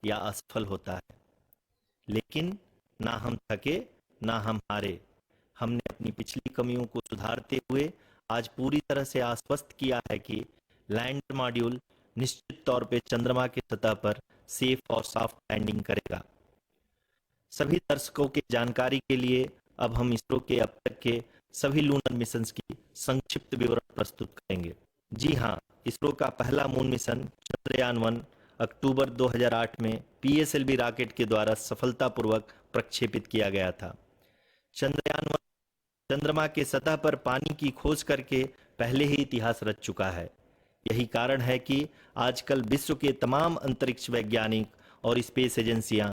या असफल होता है। लेकिन ना हम थके, ना हम हारे। हमने अपनी पिछली कमियों को सुधारते हुए आज पूरी तरह से आश्वस्त किया है कि लैंडर मॉड्यूल निश्चित तौर पे चंद्रमा की सतह पर सेफ और सॉफ्ट लैंडिंग करेगा। सभी दर्शकों की जानकारी के लिए अब हम इसरो के अब तक के सभी लूनर मिशंस की संक्षिप्त विवरण प्रस्तुत करेंगे। जी हाँ, इसरो का पहला मून मिशन चंद्रयान-1 अक्टूबर 2008 में पीएसएलवी रॉकेट के द्वारा सफलतापूर्वक प्रक्षेपित किया गया था। चंद्रयान-1 चंद्रमा के सतह पर पानी की खोज करके पहले ही इतिहास रच चुका है। यही कारण है कि आजकल विश्व के तमाम अंतरिक्ष वैज्ञानिक और स्पेस एजेंसियां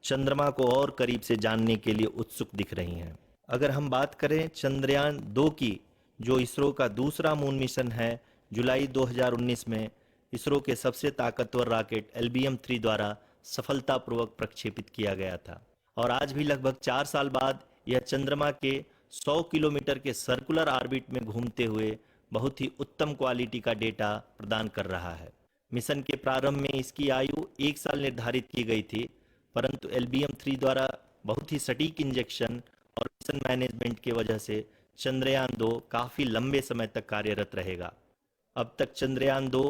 चंद्रमा को और करीब से जानने के लिए उत्सुक दिख रही हैं। अगर हम बात करें चंद्रयान 2 की, जो इसरो का दूसरा मून मिशन है, जुलाई 2019 में इसरो के सबसे ताकतवर रॉकेट LBM-3 द्वारा सफलतापूर्वक प्रक्षेपित किया गया था और आज भी लगभग 4 साल बाद यह चंद्रमा के 100 किलोमीटर के सर्कुलर ऑर्बिट में घूमते हुए बहुत ही उत्तम क्वालिटी का डेटा प्रदान कर रहा है। मिशन के प्रारंभ में इसकी आयु 1 साल निर्धारित की गई थी, परंतु LBM-3 द्वारा बहुत ही सटीक इंजेक्शन और मिशन मैनेजमेंट की वजह से चंद्रयान 2 काफी लंबे समय तक कार्यरत रहेगा। अब तक चंद्रयान 2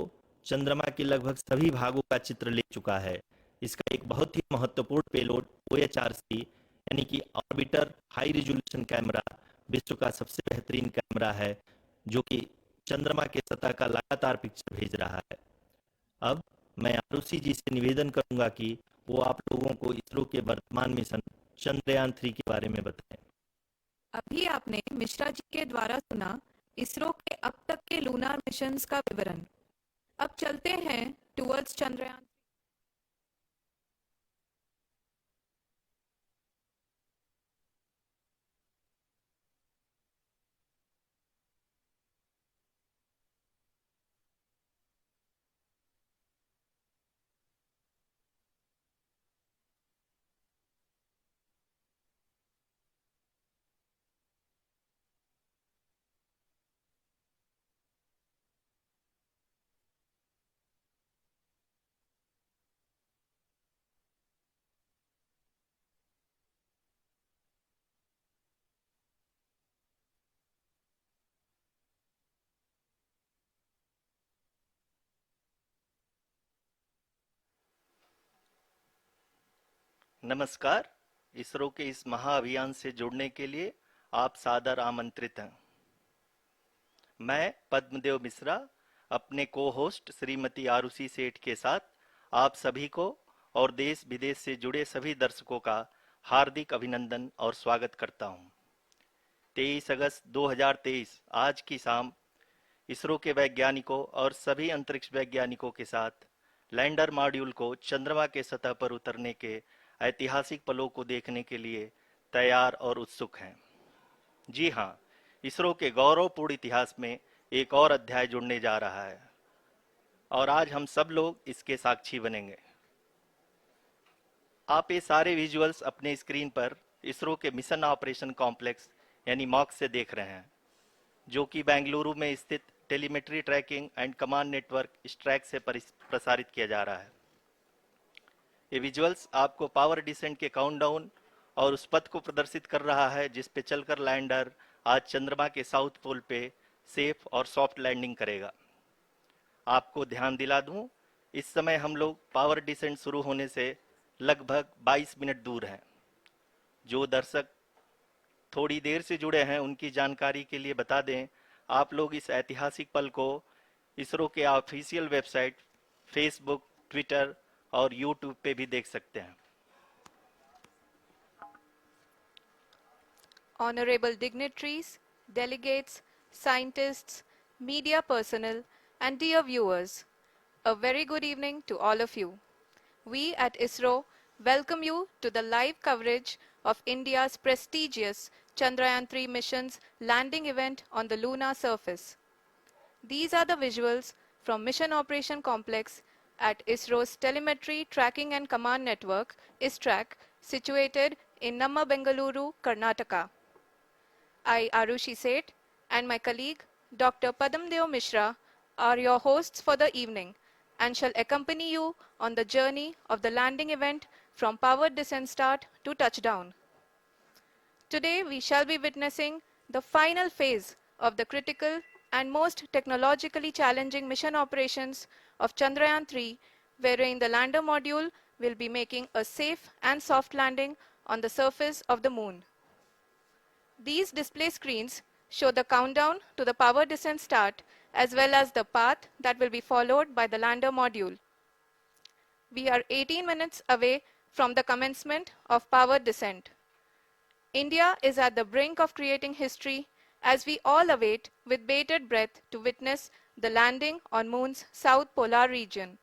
चंद्रमा के लगभग सभी भागों का चित्र ले चुका है। इसका एक बहुत ही महत्वपूर्ण पेलोड OHRC यानी कि ऑर्बिटर हाई रिजोल्यूशन कैमरा विश्व का सबसे बेहतरीन कैमरा है, जो कि चंद्रमा के सतह का लगातार पिक्चर भेज रहा है। अब मैं आरुषि जी से निवेदन करूंगा कि वो आप लोगों को इसरो के वर्तमान मिशन चंद्रयान 3 के बारे में बताएं। अभी आपने मिश्रा जी के द्वारा सुना इसरो के अब तक के लूनार मिशंस का विवरण। अब चलते हैं टुवर्ड्स चंद्रयान। नमस्कार। इसरो के इस महाअभियान से जुड़ने के लिए आप सादर आमंत्रित हैं। मैं पद्मदेव मिश्रा अपने को होस्ट श्रीमती आरुषि सेठ के साथ आप सभी को और देश विदेश से जुड़े सभी दर्शकों का हार्दिक अभिनंदन और स्वागत करता हूं। 23 अगस्त 2023 आज की शाम इसरो के वैज्ञानिकों और सभी अंतरिक्ष वैज्ञानिकों के साथ लैंडर मॉड्यूल को चंद्रमा के सतह पर उतरने के ऐतिहासिक पलों को देखने के लिए तैयार और उत्सुक हैं। जी हाँ, इसरो के गौरवपूर्ण इतिहास में एक और अध्याय जुड़ने जा रहा है और आज हम सब लोग इसके साक्षी बनेंगे। आप ये सारे विजुअल्स अपने स्क्रीन पर इसरो के मिशन ऑपरेशन कॉम्प्लेक्स यानी मॉक से देख रहे हैं, जो कि बेंगलुरु में स्थित telemetry tracking and command network ISTRAC से प्रसारित किया जा रहा है। ये विजुअल्स आपको पावर डिसेंट के काउंटडाउन और उस पथ को प्रदर्शित कर रहा है जिस पे चलकर लैंडर आज चंद्रमा के साउथ पोल पे सेफ और सॉफ्ट लैंडिंग करेगा। आपको ध्यान दिला दूं, इस समय हम लोग पावर डिसेंट शुरू होने से लगभग 22 मिनट दूर हैं। जो दर्शक थोड़ी देर से जुड़े हैं उनकी जानकारी के लिए बता दें, आप लोग इस ऐतिहासिक पल को इसरो के ऑफिशियल वेबसाइट, फेसबुक, ट्विटर और यूट्यूब पे भी देख सकते हैं। Honorable dignitaries, delegates, scientists, media personnel, and dear viewers, a very good evening to all of you. We at ISRO welcome you to the live coverage of India's prestigious Chandrayaan-3 mission's landing event on the lunar surface. These are the visuals from Mission Operation Complex at ISRO's Telemetry Tracking and Command Network, ISTRAC, situated in Namma, Bengaluru, Karnataka. I, Arushi Seth, and my colleague, Dr. Padamdeo Mishra, are your hosts for the evening and shall accompany you on the journey of the landing event from powered descent start to touchdown. Today, we shall be witnessing the final phase of the critical and most technologically challenging mission operations of Chandrayaan 3, wherein the lander module will be making a safe and soft landing on the surface of the moon. These display screens show the countdown to the power descent start as well as the path that will be followed by the lander module. We are 18 minutes away from the commencement of power descent. India is at the brink of creating history as we all await with bated breath to witness the landing on Moon's south polar region.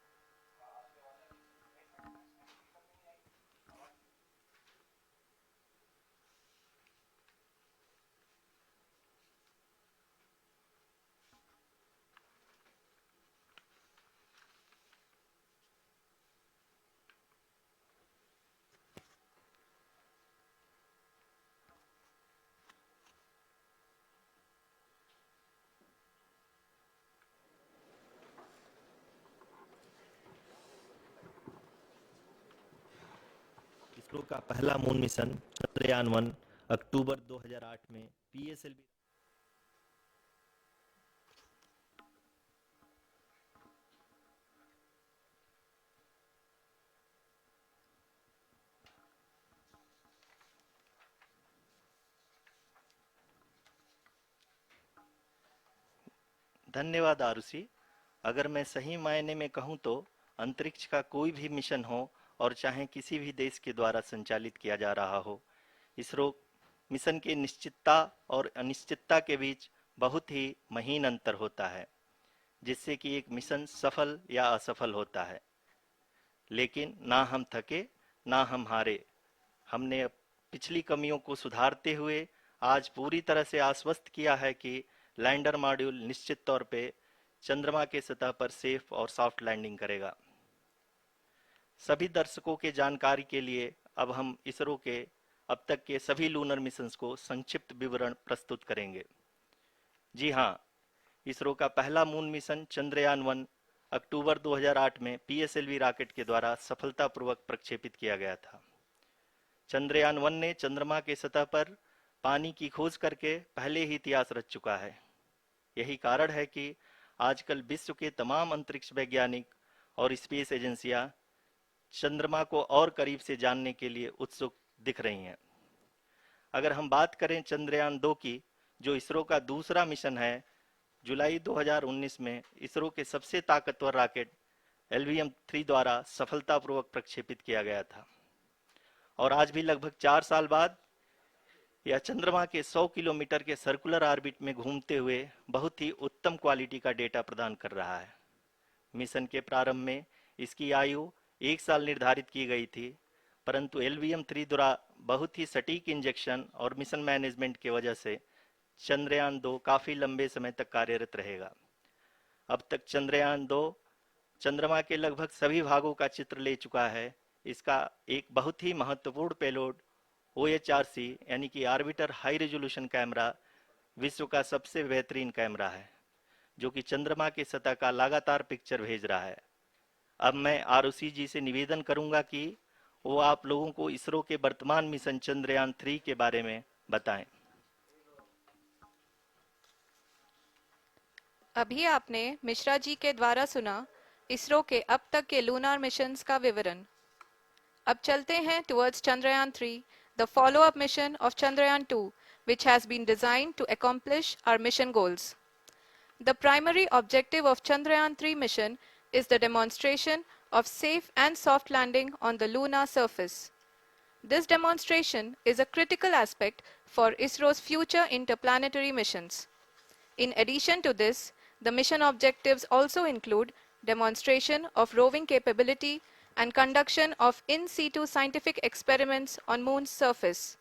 ISRO का पहला moon mission Chandrayaan 1 अक्टूबर 2008 में PSLV. धन्यवाद आरुषि। अगर मैं सही मायने में कहूं तो अंतरिक्ष का कोई भी मिशन हो और चाहे किसी भी देश के द्वारा संचालित किया जा रहा हो, इसरो मिशन के निश्चितता और अनिश्चितता के बीच बहुत ही महीन अंतर होता है, जिससे कि एक मिशन सफल या असफल होता है। लेकिन ना हम थके ना हम हारे। हमने पिछली कमियों को सुधारते हुए आज पूरी तरह से आश्वस्त किया है कि लैंडर मॉड्यूल निश्चित तौर पे चंद्रमा के सतह पर सेफ और सॉफ्ट लैंडिंग करेगा। सभी दर्शकों के जानकारी के लिए अब हम इसरो के अब तक के सभी लूनर मिशंस को संक्षिप्त विवरण प्रस्तुत करेंगे। जी हाँ, इसरो का पहला मून मिशन चंद्रयान 1 अक्टूबर 2008 में पीएसएलवी रॉकेट के द्वारा सफलतापूर्वक प्रक्षेपित किया गया था। चंद्रयान 1 ने चंद्रमा के सतह पर पानी की खोज करके पहले ही इतिहास रच चुका है। यही कारण है कि आजकल विश्व के तमाम अंतरिक्ष वैज्ञानिक और स्पेस एजेंसियां चंद्रमा को और करीब से जानने के लिए उत्सुक दिख रही हैं। अगर हम बात करें चंद्रयान 2 की, जो इसरो का दूसरा मिशन है, जुलाई 2019 में इसरो के सबसे ताकतवर रॉकेट LVM-3 द्वारा सफलतापूर्वक प्रक्षेपित किया गया था और आज भी लगभग 4 साल बाद यह चंद्रमा के 100 किलोमीटर के सर्कुलर ऑर्बिट में घूमते हुए बहुत ही उत्तम क्वालिटी का डेटा प्रदान कर रहा है। मिशन के प्रारंभ में इसकी आयु 1 साल निर्धारित की गई थी, परंतु LVM-3 द्वारा बहुत ही सटीक इंजेक्शन और मिशन मैनेजमेंट की वजह से चंद्रयान 2 काफी लंबे समय तक कार्यरत रहेगा। अब तक चंद्रयान 2 चंद्रमा के लगभग सभी भागों का चित्र ले चुका है। इसका एक बहुत ही महत्वपूर्ण पेलोड OHRC यानी कि ऑर्बिटर हाई रेजोल्यूशन कैमरा विश्व का सबसे बेहतरीन कैमरा है, जो कि चंद्रमा के सतह का लगातार पिक्चर भेज रहा है। अब मैं आरुषि जी से निवेदन करूंगा कि वो आप लोगों को इसरो के वर्तमान मिशन चंद्रयान 3 के बारे में बताएं। अभी आपने मिश्रा जी के द्वारा सुना इसरो के अब तक के लूनार मिशंस का विवरण। अब चलते हैं towards Chandrayaan 3, the follow-up mission of Chandrayaan 2, which has been designed to accomplish our mission goals. The primary objective of Chandrayaan 3 mission is the demonstration of safe and soft landing on the lunar surface. This demonstration is a critical aspect for ISRO's future interplanetary missions. In addition to this, the mission objectives also include demonstration of roving capability and conduction of in situ scientific experiments on Moon's surface.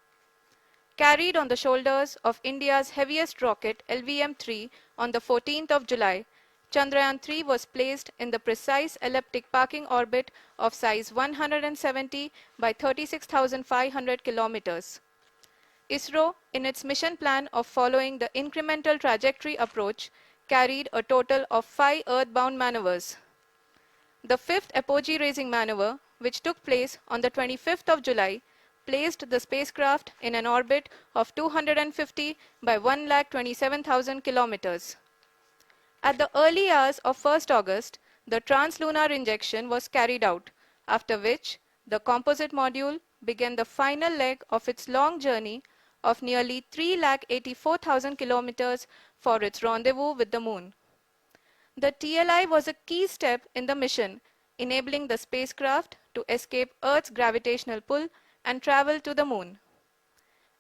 Carried on the shoulders of India's heaviest rocket LVM-3 on the 14th of July, Chandrayaan 3 was placed in the precise elliptic parking orbit of size 170 by 36,500 kilometers. ISRO, in its mission plan of following the incremental trajectory approach, carried a total of 5 earthbound maneuvers. The fifth apogee raising maneuver, which took place on the 25th of July, placed the spacecraft in an orbit of 250 by 1,27,000 kilometers. At the early hours of 1st August, the translunar injection was carried out, after which the composite module began the final leg of its long journey of nearly 3,84,000 kilometers for its rendezvous with the Moon. The TLI was a key step in the mission, enabling the spacecraft to escape Earth's gravitational pull and travel to the Moon.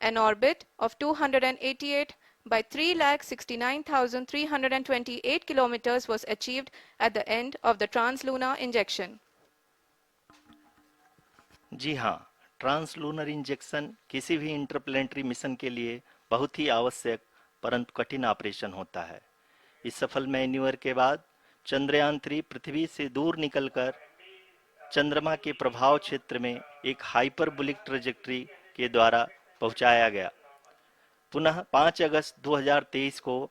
An orbit of 288 by 3,69,328 kilometers was achieved at the end of the translunar injection. जी हाँ, translunar injection किसी भी interplanetary mission के लिए बहुत ही आवश्यक परंतु कठिन operation होता है। इस सफल मैन्यूवर के बाद चंद्रयान 3 पृथ्वी से दूर निकलकर चंद्रमा के प्रभाव क्षेत्र में एक हाइपरबोलिक ट्रेजेक्टरी के द्वारा पहुंचाया गया। पुनः 5 अगस्त 2023 को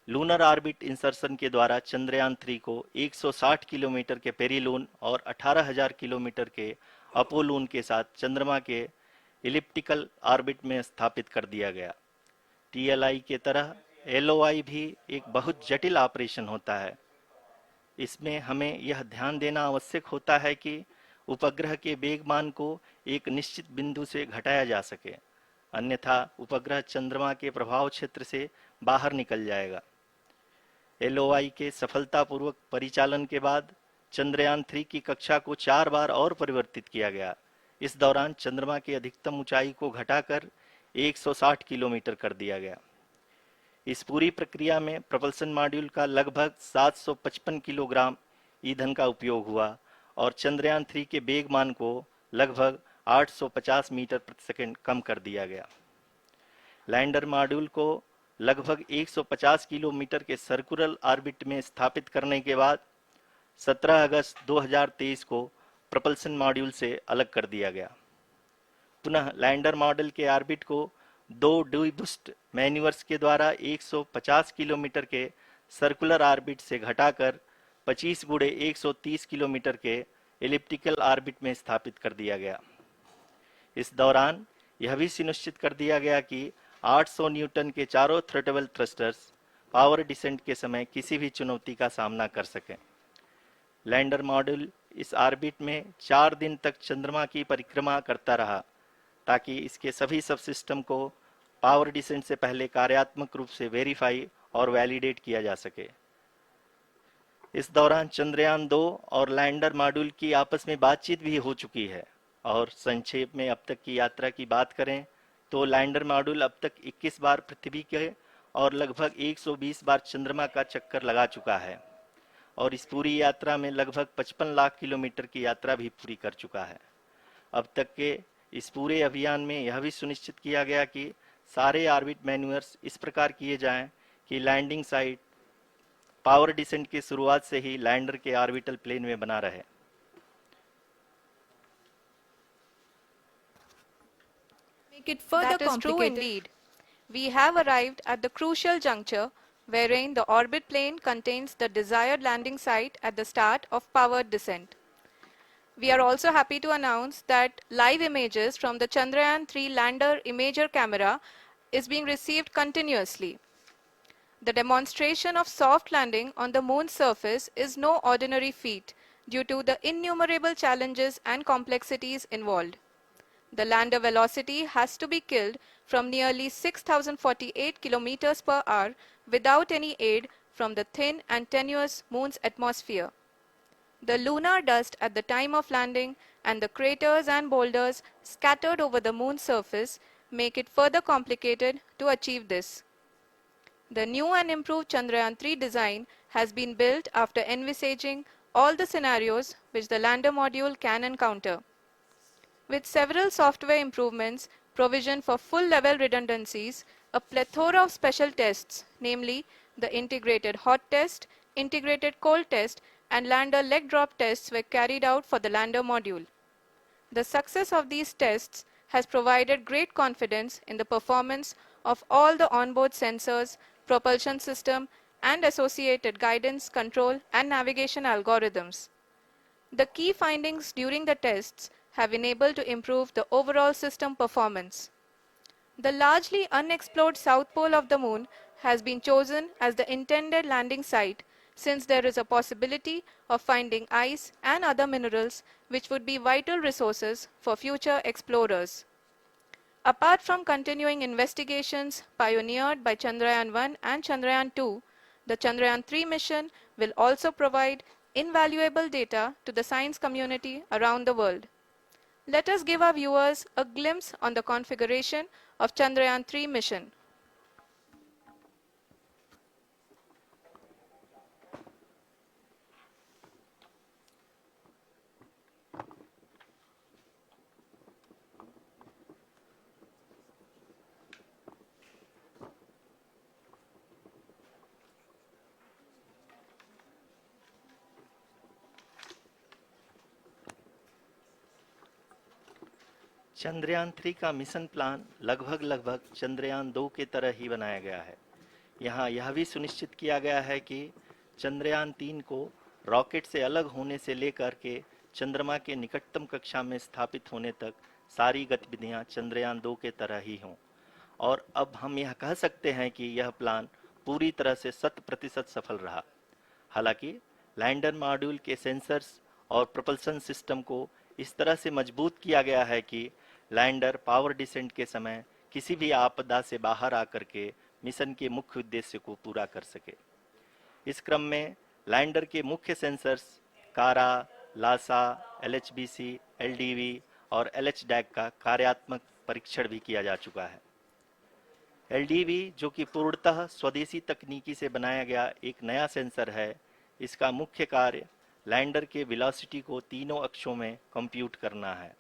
लूनर ऑर्बिट इंसर्शन के द्वारा चंद्रयान 3 को 160 किलोमीटर के पेरीलून और 18,000 किलोमीटर के अपोलून के साथ चंद्रमा के इलिप्टिकल ऑर्बिट में स्थापित कर दिया गया। टीएलआई के तरह एलओआई भी एक बहुत जटिल ऑपरेशन होता है। इसमें हमें यह ध्यान देना आवश्यक होता है कि उपग्रह के वेगमान को एक निश्चित बिंदु से घटाया जा सके, अन्यथा उपग्रह चंद्रमा के प्रभाव क्षेत्र से बाहर निकल जाएगा। एलओआई के सफलतापूर्वक परिचालन के बाद चंद्रयान 3 की कक्षा को 4 बार और परिवर्तित किया गया। इस दौरान चंद्रमा की अधिकतम ऊंचाई को घटाकर 160 किलोमीटर कर दिया गया। इस पूरी प्रक्रिया में प्रपल्सन मॉड्यूल का लगभग 755 किलोग्राम ईंधन का उपयोग हुआ और चंद्रयान 3 के वेगमान को लगभग 850 मीटर प्रति सेकंड कम कर दिया गया। लैंडर मॉड्यूल को लगभग 150 किलोमीटर के सर्कुलर ऑर्बिट में स्थापित करने के बाद 17 अगस्त 2023 को प्रपल्सन मॉड्यूल से अलग कर दिया गया। पुनः लैंडर मॉडल के ऑर्बिट को 2 डीबूस्ट मैन्यूवर्स के द्वारा 150 किलोमीटर के सर्कुलर ऑर्बिट से घटाकर 25 गुणे 130 किलोमीटर के एलिप्टिकल ऑर्बिट में स्थापित कर दिया गया। इस दौरान यह भी सुनिश्चित कर दिया गया कि 800 न्यूटन के चारों थ्रोटेबल थ्रस्टर्स पावर डिसेंट के समय किसी भी चुनौती का सामना कर सकें। लैंडर मॉड्यूल इस ऑर्बिट में 4 दिन तक चंद्रमा की परिक्रमा करता रहा ताकि इसके सभी सब सिस्टम को पावर डिसेंट से पहले कार्यात्मक रूप से वेरीफाई और वैलिडेट किया जा सके। इस दौरान चंद्रयान 2 और लैंडर मॉड्यूल की आपस में बातचीत भी हो चुकी है। और संक्षेप में अब तक की यात्रा की बात करें तो लैंडर मॉड्यूल अब तक 21 बार पृथ्वी के और लगभग 120 बार चंद्रमा का चक्कर लगा चुका है और इस पूरी यात्रा में लगभग 55 लाख किलोमीटर की यात्रा भी पूरी कर चुका है। अब तक के इस पूरे अभियान में यह भी सुनिश्चित किया गया कि सारे ऑर्बिट मैन्यूवर्स इस प्रकार किए जाएं कि लैंडिंग साइट पावर डिसेंट की शुरुआत से ही लैंडर के ऑर्बिटल प्लेन में बना रहे। Make it further that is true indeed. We have arrived at the crucial juncture wherein the orbit plane contains the desired landing site at the start of powered descent. We are also happy to announce that live images from the Chandrayaan 3 lander imager camera is being received continuously. The demonstration of soft landing on the moon's surface is no ordinary feat due to the innumerable challenges and complexities involved. The lander velocity has to be killed from nearly 6,048 kilometers per hour without any aid from the thin and tenuous moon's atmosphere. The lunar dust at the time of landing and the craters and boulders scattered over the moon's surface make it further complicated to achieve this. The new and improved Chandrayaan 3 design has been built after envisaging all the scenarios which the lander module can encounter. With several software improvements, provision for full-level redundancies, a plethora of special tests, namely the integrated hot test, integrated cold test, and lander leg drop tests were carried out for the lander module. The success of these tests has provided great confidence in the performance of all the onboard sensors, propulsion system, and associated guidance, control, and navigation algorithms. The key findings during the tests have been able to improve the overall system performance. The largely unexplored south pole of the moon has been chosen as the intended landing site since there is a possibility of finding ice and other minerals which would be vital resources for future explorers. Apart from continuing investigations pioneered by Chandrayaan-1 and Chandrayaan-2, the Chandrayaan-3 mission will also provide invaluable data to the science community around the world. Let us give our viewers a glimpse on the configuration of Chandrayaan-3 mission. Chandrayaan 3 का mission plan लगभग चंद्रयान 2 के तरह ही बनाया गया है। यहाँ यह भी सुनिश्चित किया गया है कि चंद्रयान 3 को रॉकेट से अलग होने से लेकर के चंद्रमा के निकटतम कक्षा में स्थापित होने तक सारी गतिविधियां चंद्रयान 2 के तरह ही हों। और अब हम यह कह सकते हैं कि यह प्लान पूरी तरह से 100% सफल रहा। हालांकि लैंडर मॉड्यूल के सेंसर्स और प्रोपल्शन सिस्टम को इस तरह से मजबूत किया गया है कि लैंडर पावर डिसेंट के समय किसी भी आपदा से बाहर आकर के मिशन के मुख्य उद्देश्य को पूरा कर सके। इस क्रम में लैंडर के मुख्य सेंसर्स कारा, लासा, LHBC, LDV और LHDAC का कार्यात्मक परीक्षण भी किया जा चुका है। LDV जो कि पूर्णतः स्वदेशी तकनीकी से बनाया गया एक नया सेंसर है, इसका मुख्य कार्य लैंडर के वेलोसिटी को तीनों अक्षों में कंप्यूट करना है।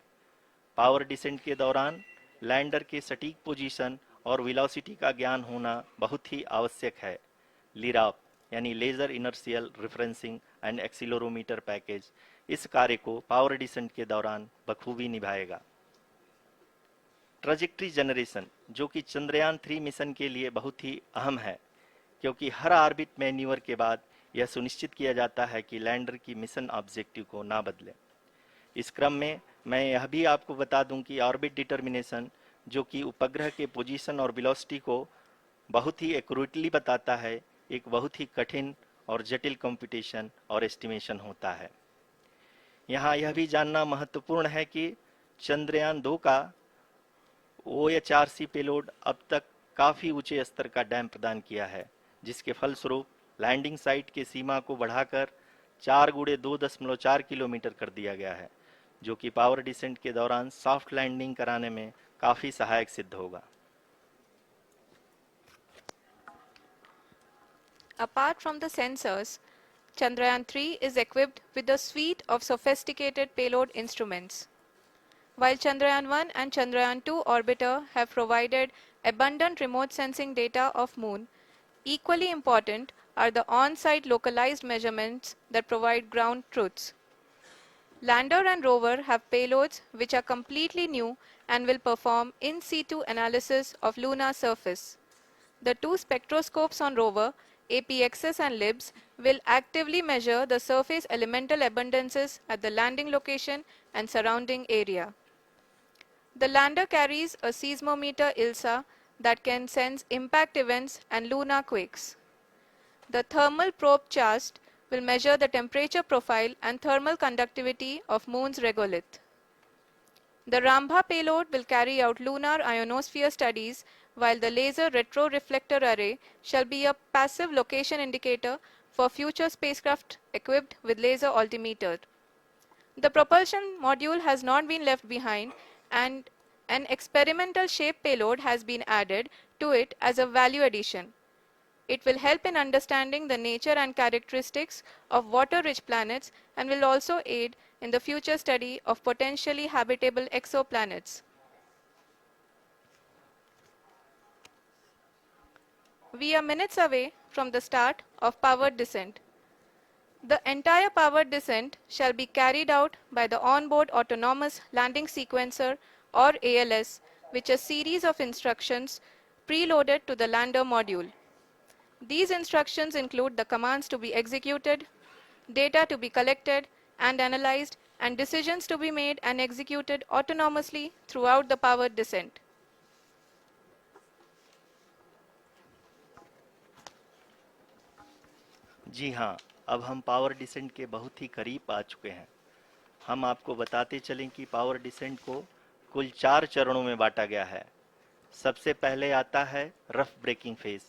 पावर डिसेंट के दौरान लैंडर के सटीक पोजीशन और वेलोसिटी का ज्ञान होना बहुत ही आवश्यक है। लिराप यानी laser inertial referencing and accelerometer package इस कार्य को पावर डिसेंट के दौरान बखूबी निभाएगा। ट्रैजेक्टरी जनरेशन जो कि चंद्रयान 3 मिशन के लिए बहुत ही अहम है, क्योंकि हर ऑर्बिट मैन्यूवर के बाद यह सुनिश्चित किया जाता है कि लैंडर की मिशन ऑब्जेक्टिव को ना बदले। इस क्रम में मैं यह भी आपको बता दूं कि ऑर्बिट डिटर्मिनेशन जो कि उपग्रह के पोजीशन और वेलोसिटी को बहुत ही एक्यूरेटली बताता है, एक बहुत ही कठिन और जटिल कंप्यूटेशन और एस्टिमेशन होता है। यहाँ यह भी जानना महत्वपूर्ण है कि चंद्रयान 2 का OHRC पेलोड अब तक काफ़ी ऊंचे स्तर का डैम प्रदान किया है, जिसके फलस्वरूप लैंडिंग साइट के सीमा को बढ़ाकर 4 × 2.4 किलोमीटर कर दिया गया है, जो कि पावर डिसेंट के दौरान सॉफ्ट लैंडिंग कराने में काफ़ी सहायक सिद्ध होगा। Apart from the sensors, Chandrayaan-3 is equipped with a suite of sophisticated payload instruments. While Chandrayaan-1 and Chandrayaan-2 orbiter have provided abundant remote sensing data of Moon, equally important are the on-site localized measurements that provide ground truths. Lander and rover have payloads which are completely new and will perform in situ analysis of lunar surface. The two spectroscopes on rover, APXS and LIBS, will actively measure the surface elemental abundances at the landing location and surrounding area. The lander carries a seismometer ILSA that can sense impact events and lunar quakes. The thermal probe CHAST will measure the temperature profile and thermal conductivity of Moon's regolith. The Rambha payload will carry out lunar ionosphere studies, while the laser retroreflector array shall be a passive location indicator for future spacecraft equipped with laser altimeter. The propulsion module has not been left behind, and an experimental shape payload has been added to it as a value addition. It will help in understanding the nature and characteristics of water-rich planets and will also aid in the future study of potentially habitable exoplanets. We are minutes away from the start of powered descent. The entire powered descent shall be carried out by the onboard autonomous landing sequencer or ALS, which is a series of instructions preloaded to the lander module. These instructions include the commands to be executed, data to be collected, and analyzed, and decisions to be made and executed autonomously throughout the powered descent. जी हाँ, अब हम power descent के बहुत ही करीब आ चुके हैं। हम आपको बताते चलें कि पावर डिसेंट को कुल 4 चरणों में बांटा गया है। सबसे पहले आता है रफ ब्रेकिंग फेज,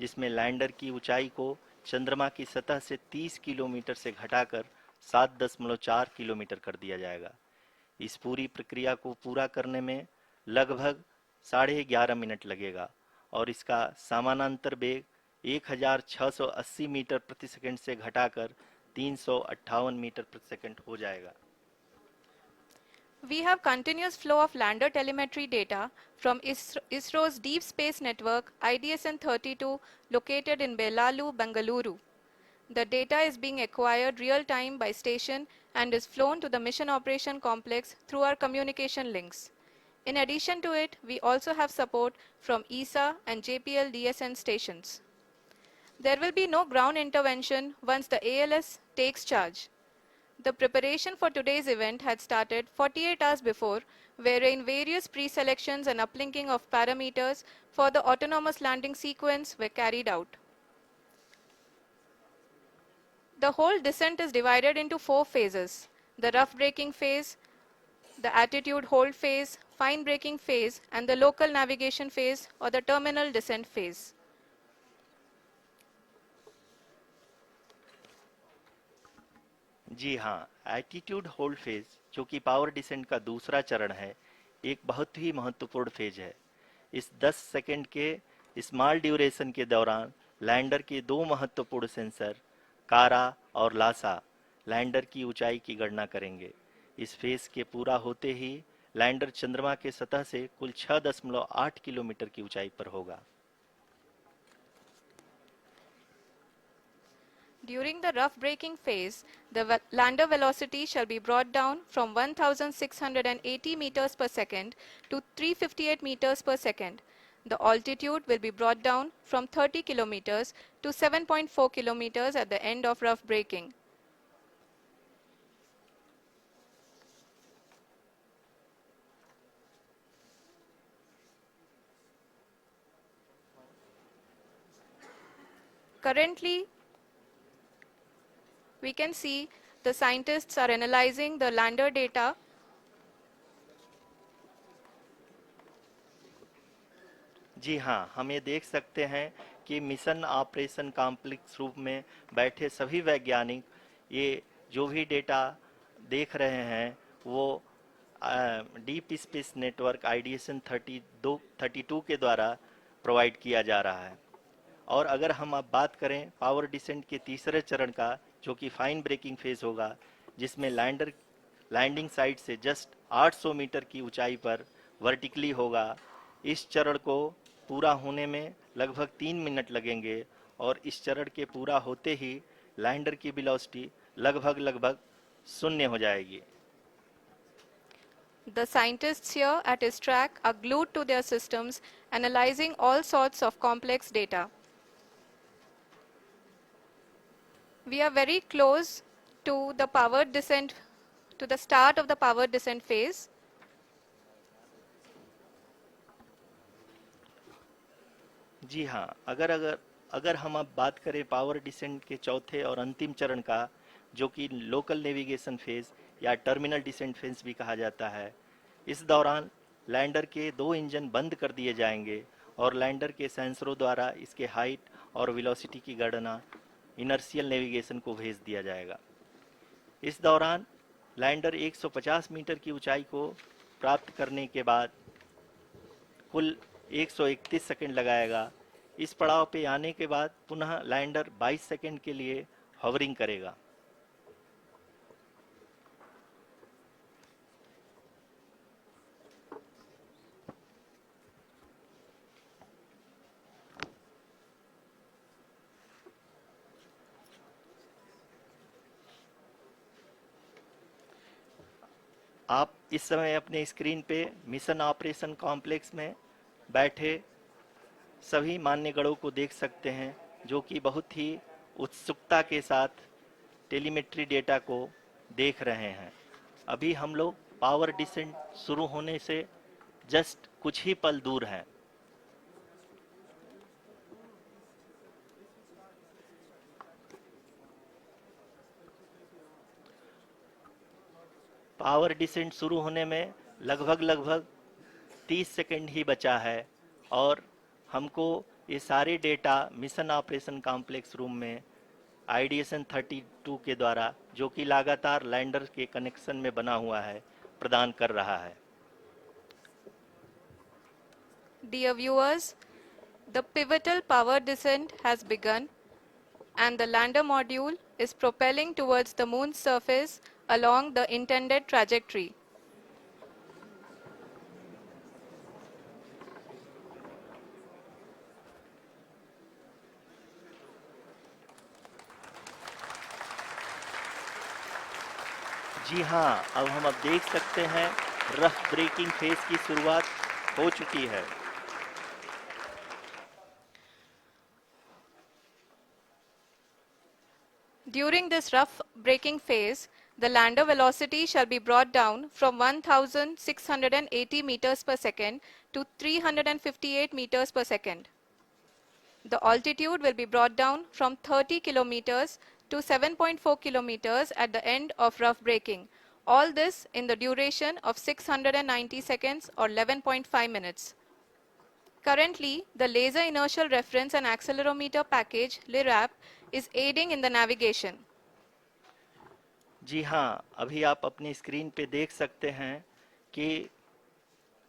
जिसमें लैंडर की ऊंचाई को चंद्रमा की सतह से 30 किलोमीटर से घटाकर 7.4 किलोमीटर कर दिया जाएगा। इस पूरी प्रक्रिया को पूरा करने में लगभग 11.5 मिनट लगेगा और इसका समानांतर वेग 1680 मीटर प्रति सेकंड से घटाकर 358 मीटर प्रति सेकंड हो जाएगा। We have continuous flow of lander telemetry data from ISRO's Deep Space Network IDSN-32 located in Belalu, Bengaluru. The data is being acquired real-time by station and is flown to the Mission Operation Complex through our communication links. In addition to it, we also have support from ESA and JPL DSN stations. There will be no ground intervention once the ALS takes charge. The preparation for today's event had started 48 hours before, wherein various pre-selections and uplinking of parameters for the autonomous landing sequence were carried out. The whole descent is divided into 4 phases: the rough braking phase, the attitude hold phase, fine braking phase, and the local navigation phase or the terminal descent phase. जी हाँ, attitude hold phase, जो कि power descent का दूसरा चरण है, एक बहुत ही महत्वपूर्ण फेज है। इस 10 सेकंड के स्मॉल ड्यूरेशन के दौरान लैंडर के 2 महत्वपूर्ण सेंसर कारा और लासा लैंडर की ऊंचाई की गणना करेंगे। इस फेज के पूरा होते ही लैंडर चंद्रमा के सतह से कुल 6.8 किलोमीटर की ऊंचाई पर होगा। During the rough braking phase, the lander velocity shall be brought down from 1680 meters per second to 358 meters per second. The altitude will be brought down from 30 kilometers to 7.4 kilometers at the end of rough braking. Currently, we can see the scientists are analyzing the lander data. जी हाँ, हम ये देख सकते हैं कि mission operation complex रूप में बैठे सभी वैज्ञानिक ये जो भी डेटा देख रहे हैं वो डीप स्पेस नेटवर्क आईडीएसएन 32 के द्वारा प्रोवाइड किया जा रहा है। और अगर हम अब बात करें पावर डिसेंट के तीसरे चरण का, जो कि फाइन ब्रेकिंग फेज होगा, जिसमें लैंडर लैंडिंग साइट से जस्ट 800 मीटर की ऊंचाई पर वर्टिकली होगा। इस चरण को पूरा होने में लगभग 3 मिनट लगेंगे और इस चरण के पूरा होते ही लैंडर की वेलोसिटी लगभग शून्य हो जाएगी। The scientists here at ISTRAC are glued to their systems, analyzing all sorts of complex data. We are very close to the powered descent, to the start of the powered descent phase. जी हाँ, अगर हम अब बात करें power descent के चौथे और अंतिम चरण का, जो कि लोकल नेविगेशन फेज या टर्मिनल डिसेंट फेज भी कहा जाता है, इस दौरान लैंडर के 2 इंजन बंद कर दिए जाएंगे और लैंडर के सेंसरों द्वारा इसके हाइट और वेलोसिटी की गणना इनर्शियल नेविगेशन को भेज दिया जाएगा। इस दौरान लैंडर 150 मीटर की ऊंचाई को प्राप्त करने के बाद कुल 131 सेकंड लगाएगा। इस पड़ाव पे आने के बाद पुनः लैंडर 22 सेकंड के लिए हॉवरिंग करेगा। आप इस समय अपने स्क्रीन पे मिशन ऑपरेशन कॉम्प्लेक्स में बैठे सभी मान्यगणों को देख सकते हैं, जो कि बहुत ही उत्सुकता के साथ टेलीमेट्री डेटा को देख रहे हैं। अभी हम लोग पावर डिसेंट शुरू होने से जस्ट कुछ ही पल दूर हैं। पावर डिसेंट शुरू होने में लगभग 30 सेकंड ही बचा है और हमको ये सारे data mission operation complex room में आईडीएसएन 32 के द्वारा, जो कि लगातार लैंडर के कनेक्शन में बना हुआ है, प्रदान कर रहा है। Dear viewers, the pivotal power descent has begun and the lander module is propelling towards the moon's surface along the intended trajectory. जी हाँ, अब देख सकते हैं रफ ब्रेकिंग फेज की शुरुआत हो चुकी है। During this rough braking phase, the lander velocity shall be brought down from 1680 meters per second to 358 meters per second. The altitude will be brought down from 30 kilometers to 7.4 kilometers at the end of rough braking. All this in the duration of 690 seconds or 11.5 minutes. Currently, the Laser Inertial Reference and Accelerometer package (LIRAP) is aiding in the navigation. जी हाँ, अभी आप अपनी screen पे देख सकते हैं कि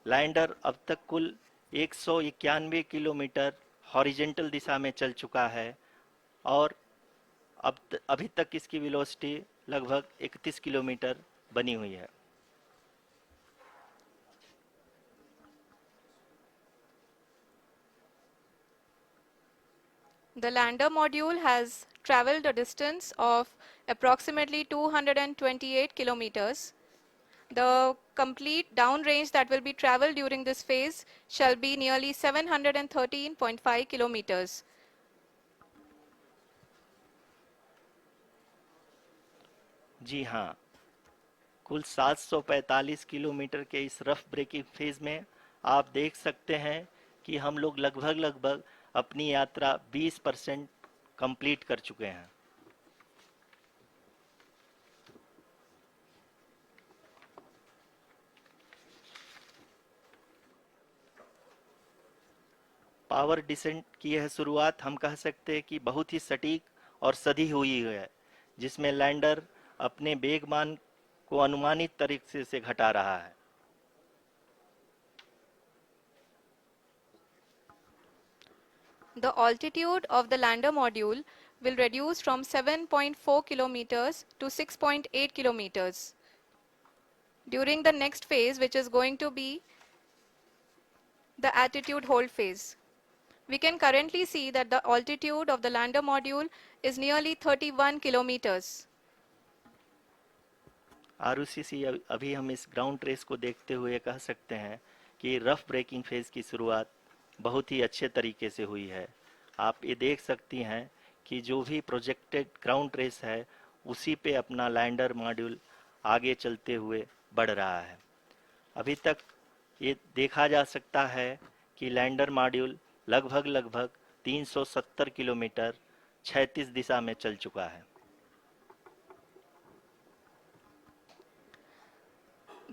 lander अब तक कुल 191 किलोमीटर हॉरिजेंटल दिशा में चल चुका है और अभी तक इसकी वेलोसिटी लगभग 31 किलोमीटर बनी हुई है। The lander module has traveled a distance of approximately 228 kilometers. The complete downrange that will be traveled during this phase shall be nearly 713.5 kilometers. जी हाँ, कुल 745 किलोमीटर के इस रफ ब्रेकिंग फेज में आप देख सकते हैं कि हम लोग लगभग अपनी यात्रा 20% कंप्लीट कर चुके हैं। पावर डिसेंट की यह शुरुआत हम कह सकते हैं कि बहुत ही सटीक और सधी हुई है, जिसमें लैंडर अपने वेगमान को अनुमानित तरीके से घटा रहा है। The altitude of the lander module will reduce from 7.4 kilometers to 6.8 kilometers. During the next phase, which is going to be the attitude hold phase. We can currently see that the altitude of the lander module is nearly 31 kilometers. Arushi, अभी हम इस ground trace को देखते हुए कह सकते हैं कि रफ ब्रेकिंग फेज की शुरुआत बहुत ही अच्छे तरीके से हुई है। आप ये देख सकती हैं कि जो भी प्रोजेक्टेड ग्राउंड ट्रेस है उसी पे अपना लैंडर मॉड्यूल आगे चलते हुए बढ़ रहा है। अभी तक ये देखा जा सकता है कि लैंडर मॉड्यूल लगभग 370 किलोमीटर क्षैतिज दिशा में चल चुका है।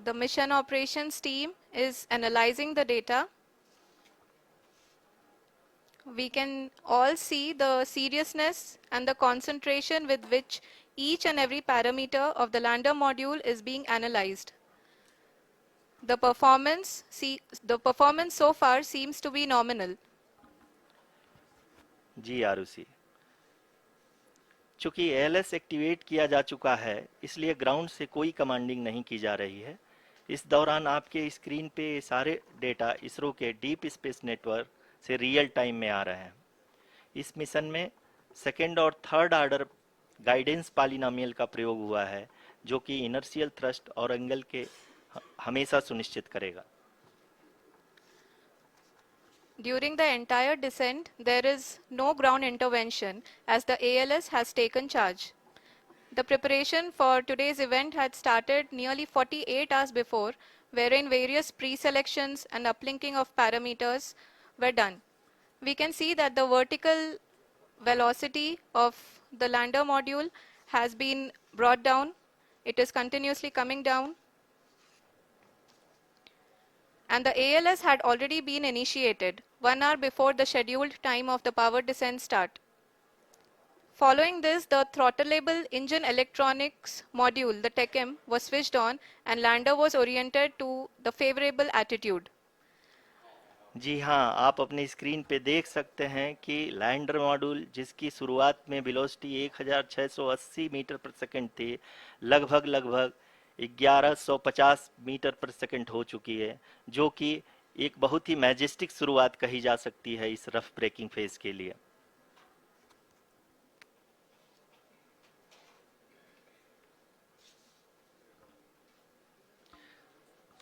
The mission operations team is analyzing the data. We can all see the seriousness and the concentration with which each and every parameter of the lander module is being analyzed. The performance so far seems to be nominal. जी आरुषि, चूंकि ALS activate किया जा चुका है, इसलिए ground से कोई commanding नहीं की जा रही है। इस दौरान आपके स्क्रीन पे सारे डेटा इसरो के डीप स्पेस नेटवर्क से रियल टाइम में आ रहे हैं। इस मिशन में सेकेंड और थर्ड ऑर्डर गाइडेंस पॉलिनोमियल का प्रयोग हुआ है, जो कि इनर्शियल थ्रस्ट और एंगल के हमेशा सुनिश्चित करेगा। During the entire descent, there is no ground intervention as the ALS has taken charge. The preparation for today's event had started nearly 48 hours before, wherein various pre-selections and uplinking of parameters were done. We can see that the vertical velocity of the lander module has been brought down. It is continuously coming down. And the ALS had already been initiated 1 hour before the scheduled time of the power descent start. Following this, the throttleable engine electronics module, the TECM, was switched on and lander was oriented to the favorable attitude. जी हाँ, आप अपनी screen पे देख सकते हैं कि lander module जिसकी शुरुआत में वेलोसिटी 1680 मीटर पर सेकंड थी, लगभग 1150 मीटर पर सेकंड हो चुकी है, जो कि एक बहुत ही मैजेस्टिक शुरुआत कही जा सकती है इस रफ ब्रेकिंग फेज के लिए।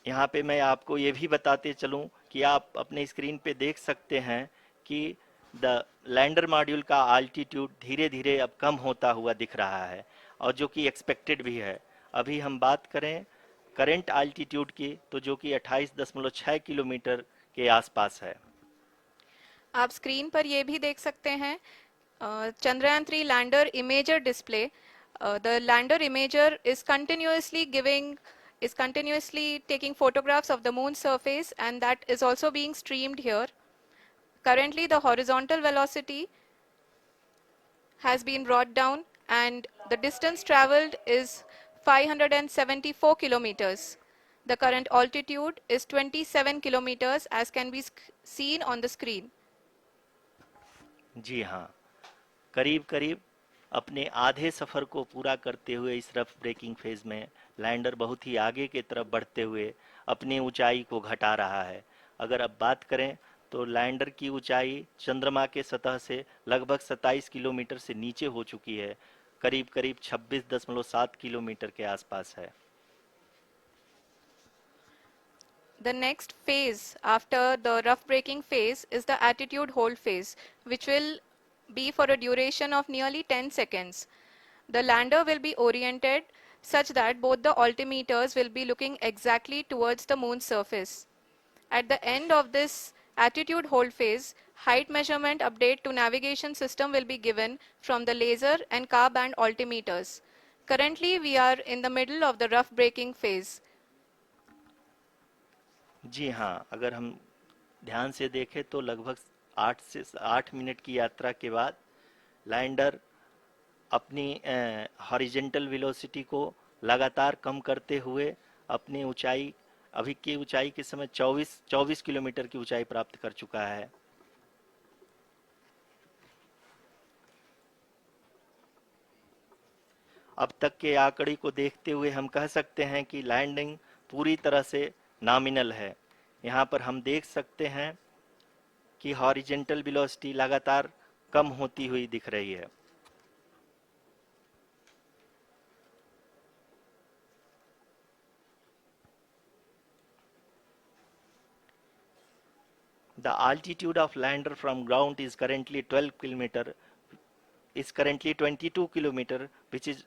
यहाँ पे मैं आपको ये भी बताते चलूं कि आप अपने स्क्रीन पे देख सकते हैं कि द लैंडर मॉड्यूल का आल्टीट्यूड धीरे धीरे अब कम होता हुआ दिख रहा है, और जो कि एक्सपेक्टेड भी है। अभी हम बात करें करंट आल्टीट्यूड की, तो जो कि 28.6 किलोमीटर के आसपास है। आप स्क्रीन पर ये भी देख सकते हैं Chandrayaan 3 lander imager display. The lander imager is continuously taking photographs of the moon's surface, and that is also being streamed here. Currently, the horizontal velocity has been brought down and the distance traveled is 574 kilometers. The current altitude is 27 kilometers as can be seen on the screen. जी हाँ, करीब करीब अपने आधे सफर को पूरा करते हुए इस रफ ब्रेकिंग फेज में लैंडर बहुत ही आगे की तरफ बढ़ते हुए अपनी ऊंचाई को घटा रहा है। अगर अब बात करें तो लैंडर की ऊंचाई चंद्रमा के सतह से लगभग 27 किलोमीटर से नीचे हो चुकी है, करीब करीब 26.7 किलोमीटर के आसपास है। The next phase after the rough braking phase is the attitude hold phase, which will be for a duration of nearly 10 seconds. The lander will be oriented such that both the altimeters will be looking exactly towards the moon's surface. At the end of this attitude hold phase, height measurement update to navigation system will be given from the laser and car band altimeters. Currently, we are in the middle of the rough braking phase. जी हाँ, अगर हम ध्यान से देखें तो लगभग 8 की यात्रा के बाद लैंडर अपनी हॉरिजेंटल वेलोसिटी को लगातार कम करते हुए अपनी ऊंचाई, अभी की ऊंचाई के समय 24 किलोमीटर की ऊंचाई प्राप्त कर चुका है। अब तक के आंकड़े को देखते हुए हम कह सकते हैं कि लैंडिंग पूरी तरह से नॉमिनल है। यहाँ पर हम देख सकते हैं कि हॉरिजेंटल वेलोसिटी लगातार कम होती हुई दिख रही है। The altitude of lander from ground is currently 22 kilometer, which is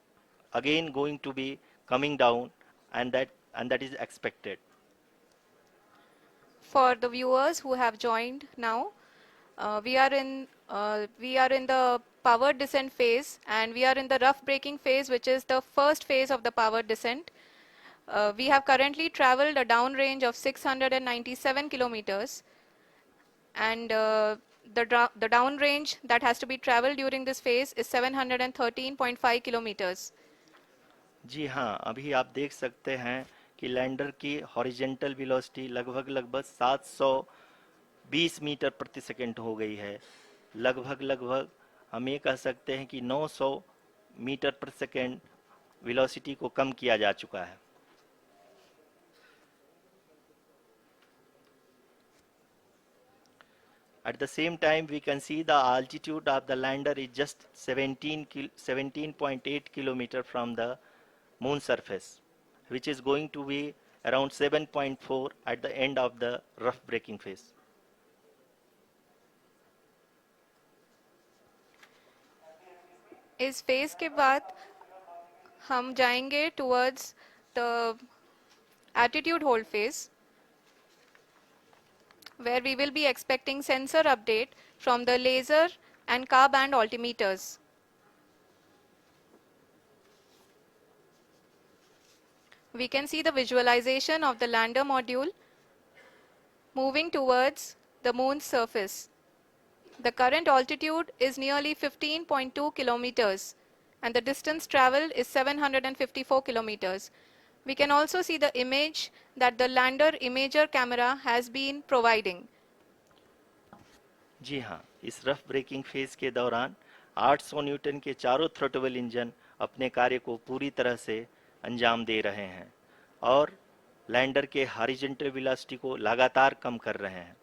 again going to be coming down, and that is expected. For the viewers who have joined now, we are in the power descent phase, and we are in the rough braking phase, which is the first phase of the power descent. We have currently traveled a downrange of 697 kilometers, and the downrange that has to be traveled during this phase is 713.5 kilometers. जी हाँ, अभी आप देख सकते हैं कि lander की horizontal velocity लगभग 720 metre प्रति सेकंड हो गई है। लगभग हम ये कह सकते हैं कि 900 मीटर प्रति सेकंड वेलोसिटी को कम किया जा चुका है। At the same time, we can see the altitude of the lander is just 17.8 kilometer from the moon surface, which is going to be around 7.4 at the end of the rough braking phase. इस phase के बाद हम जाएंगे towards the attitude hold phase, where we will be expecting sensor update from the laser and car band altimeters. We can see the visualization of the lander module moving towards the moon's surface. The current altitude is nearly 15.2 kilometers and the distance traveled is 754 kilometers. We can also see the image that the lander imager camera has been providing. जी हाँ, इस rough breaking phase के दौरान 800 Newton के चारों throttle engine अपने कार्य को पूरी तरह से अंजाम दे रहे हैं और लैंडर के हॉरिजॉन्टल वेलोसिटी को लगातार कम कर रहे हैं।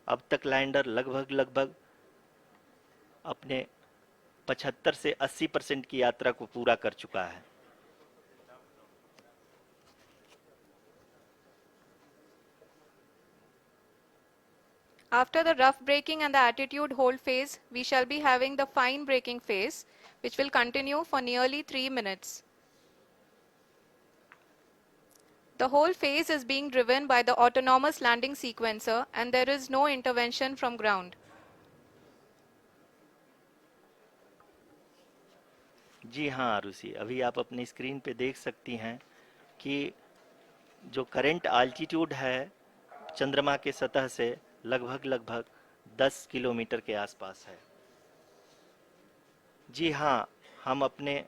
अब तक लैंडर लगभग अपने 75 से 80% की यात्रा को पूरा कर चुका है। After the rough braking and the attitude hold phase, we shall be having the fine braking phase, which will continue for nearly 3 minutes. The whole phase is being driven by the autonomous landing sequencer and there is no intervention from ground. जी हाँ आरुषि, अभी आप अपनी screen पे देख सकती हैं कि जो करंट आल्टीट्यूड है चंद्रमा के सतह से लगभग 10 किलोमीटर के आसपास है। जी हाँ, हम अपने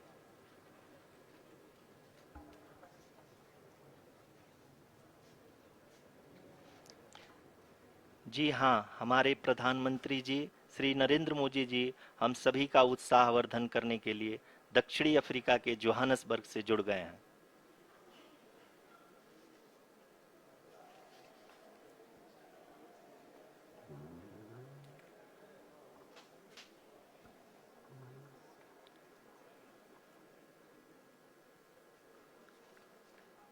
जी हाँ, हमारे प्रधानमंत्री जी श्री नरेंद्र मोदी जी हम सभी का उत्साहवर्धन करने के लिए दक्षिणी अफ्रीका के जोहानसबर्ग से जुड़ गए हैं।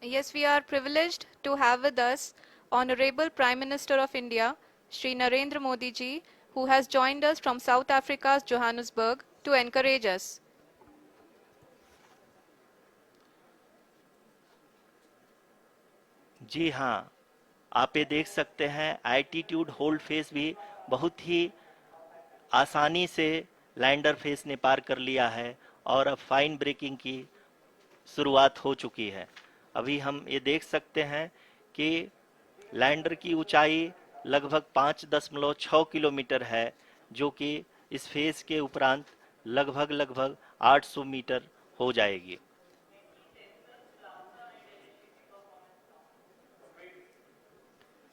Yes, we are privileged to have with us Honorable Prime Minister of India, Shri Narendra Modi ji, who has joined us from South Africa's Johannesburg to encourage us. जी हाँ, आप ये देख सकते हैं एल्टीट्यूड होल्ड फेस भी बहुत ही आसानी से लैंडर फेस ने पार कर लिया है और अब फाइन ब्रेकिंग की शुरुआत हो चुकी है। अभी हम ये देख सकते हैं कि लैंडर की ऊंचाई लगभग 5.6 किलोमीटर है, जो कि इस फेज के उपरांत लगभग 800 मीटर हो जाएगी।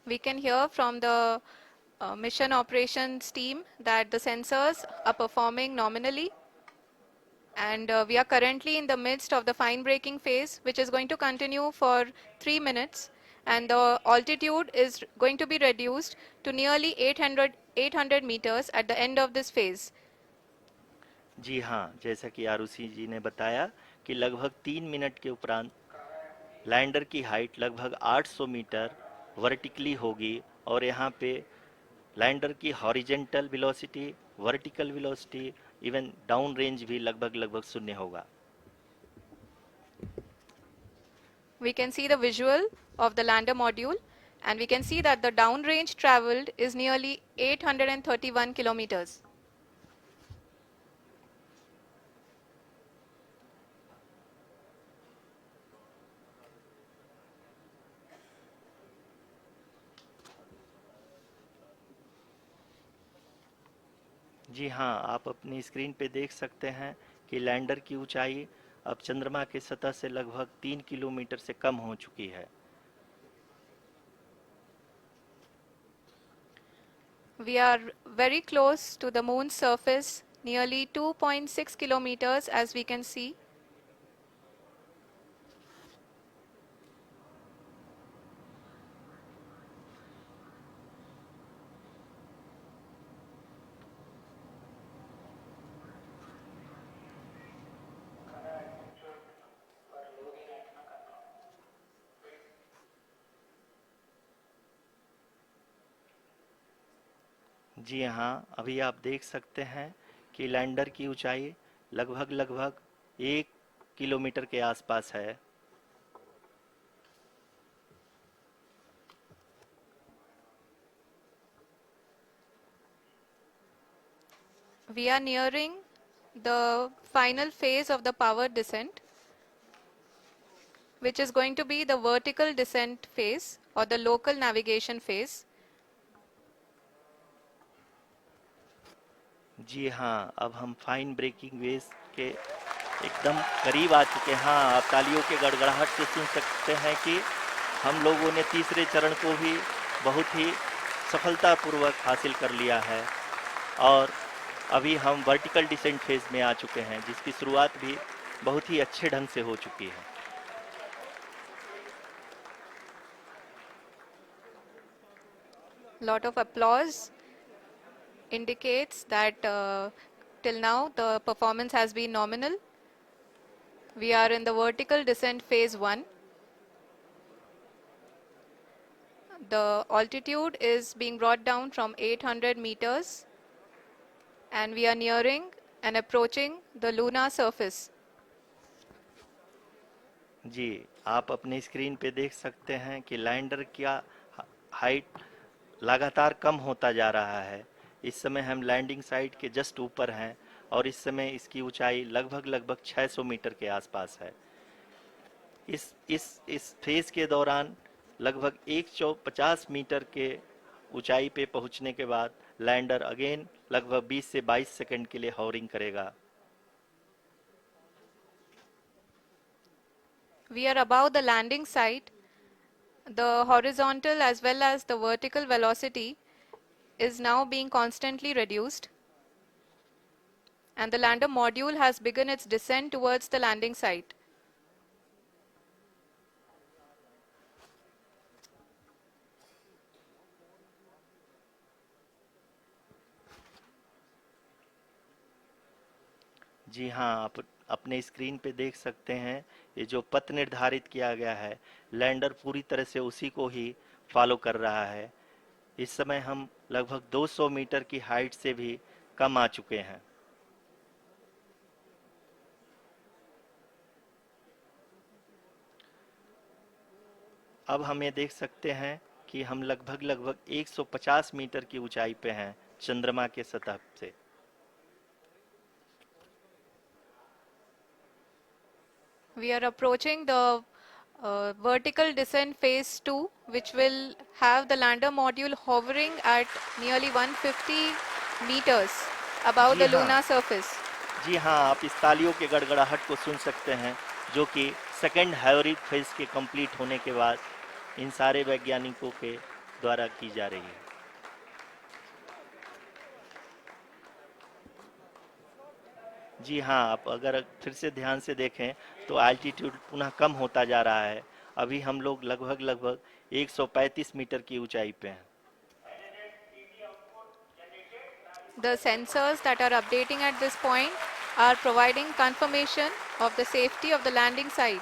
We can hear from the mission operations team that the sensors are performing nominally. And we are currently in the midst of the fine braking phase, which is going to continue for 3 minutes. And the altitude is going to be reduced to nearly 800 meters at the end of this phase. जी हाँ, जैसा कि आरुषि जी ने बताया कि लगभग 3 minute के उपरांत lander की हाइट लगभग 800 मीटर वर्टिकली होगी और यहाँ पे लैंडर की horizontal velocity, vertical velocity, even down range भी लगभग शून्य होगा। We can see the visual of the lander module and we can see that the downrange traveled is nearly 831 kilometers. जी हाँ, आप अपनी स्क्रीन पे देख सकते हैं कि लैंडर की ऊंचाई अब चंद्रमा की सतह से लगभग 3 किलोमीटर से कम हो चुकी है। We are very close to the moon's surface, nearly 2.6 kilometers as we can see. जी हाँ, अभी आप देख सकते हैं कि लैंडर की ऊंचाई लगभग 1 किलोमीटर के आसपास है। We are nearing the final phase of the power descent, which is going to be the vertical descent phase or the local navigation phase. जी हाँ, अब हम फाइन ब्रेकिंग वेव्स के एकदम करीब आ चुके हैं। हाँ, आप तालियों के गड़गड़ाहट से सुन सकते हैं कि हम लोगों ने तीसरे चरण को भी बहुत ही सफलतापूर्वक हासिल कर लिया है और अभी हम वर्टिकल डिसेंट फेज में आ चुके हैं, जिसकी शुरुआत भी बहुत ही अच्छे ढंग से हो चुकी है। Lot of applause indicates that till now the performance has been nominal. We are in the vertical descent phase 1. The altitude is being brought down from 800 meters and we are nearing and approaching the lunar surface. जी, आप अपने screen पे देख सकते हैं कि lander का height लगातार कम होता जा रहा है। इस समय हम लैंडिंग साइट के जस्ट ऊपर हैं और इस समय इसकी ऊंचाई लगभग 600 मीटर के आसपास है। इस फेज के दौरान लगभग 150 मीटर के ऊंचाई पे पहुंचने के बाद लैंडर अगेन लगभग 20 से 22 सेकंड के लिए हॉवरिंग करेगा। We are above the landing site. The horizontal as well as the vertical velocity is now being constantly reduced. And the lander module has begun its descent towards the landing site. जी हाँ, आप अपने screen पे देख सकते हैं ये जो पथ निर्धारित किया गया है, लैंडर पूरी तरह से उसी को ही फॉलो कर रहा है। इस समय हम लगभग 200 मीटर की हाइट से भी कम आ चुके हैं। अब हम ये देख सकते हैं कि हम लगभग 150 मीटर की ऊंचाई पे हैं चंद्रमा के सतह से। We are approaching the vertical descent phase 2, which will have the lander module hovering at nearly 150 meters above ji the हाँ, lunar surface. जी हाँ, आप इस तालियों के गड़गड़ाहट को सुन सकते हैं, जो कि सेकंड हाइवरिक फेज के कंप्लीट होने के बाद इन सारे वैज्ञानिकों के द्वारा की जा रही है। जी हाँ, आप अगर फिर से ध्यान से देखें तो एल्टीट्यूड पुनः कम होता जा रहा है। अभी हम लोग लगभग 135 मीटर की ऊंचाई पे हैं। The sensors that are updating at this point are providing confirmation of the safety of the landing site.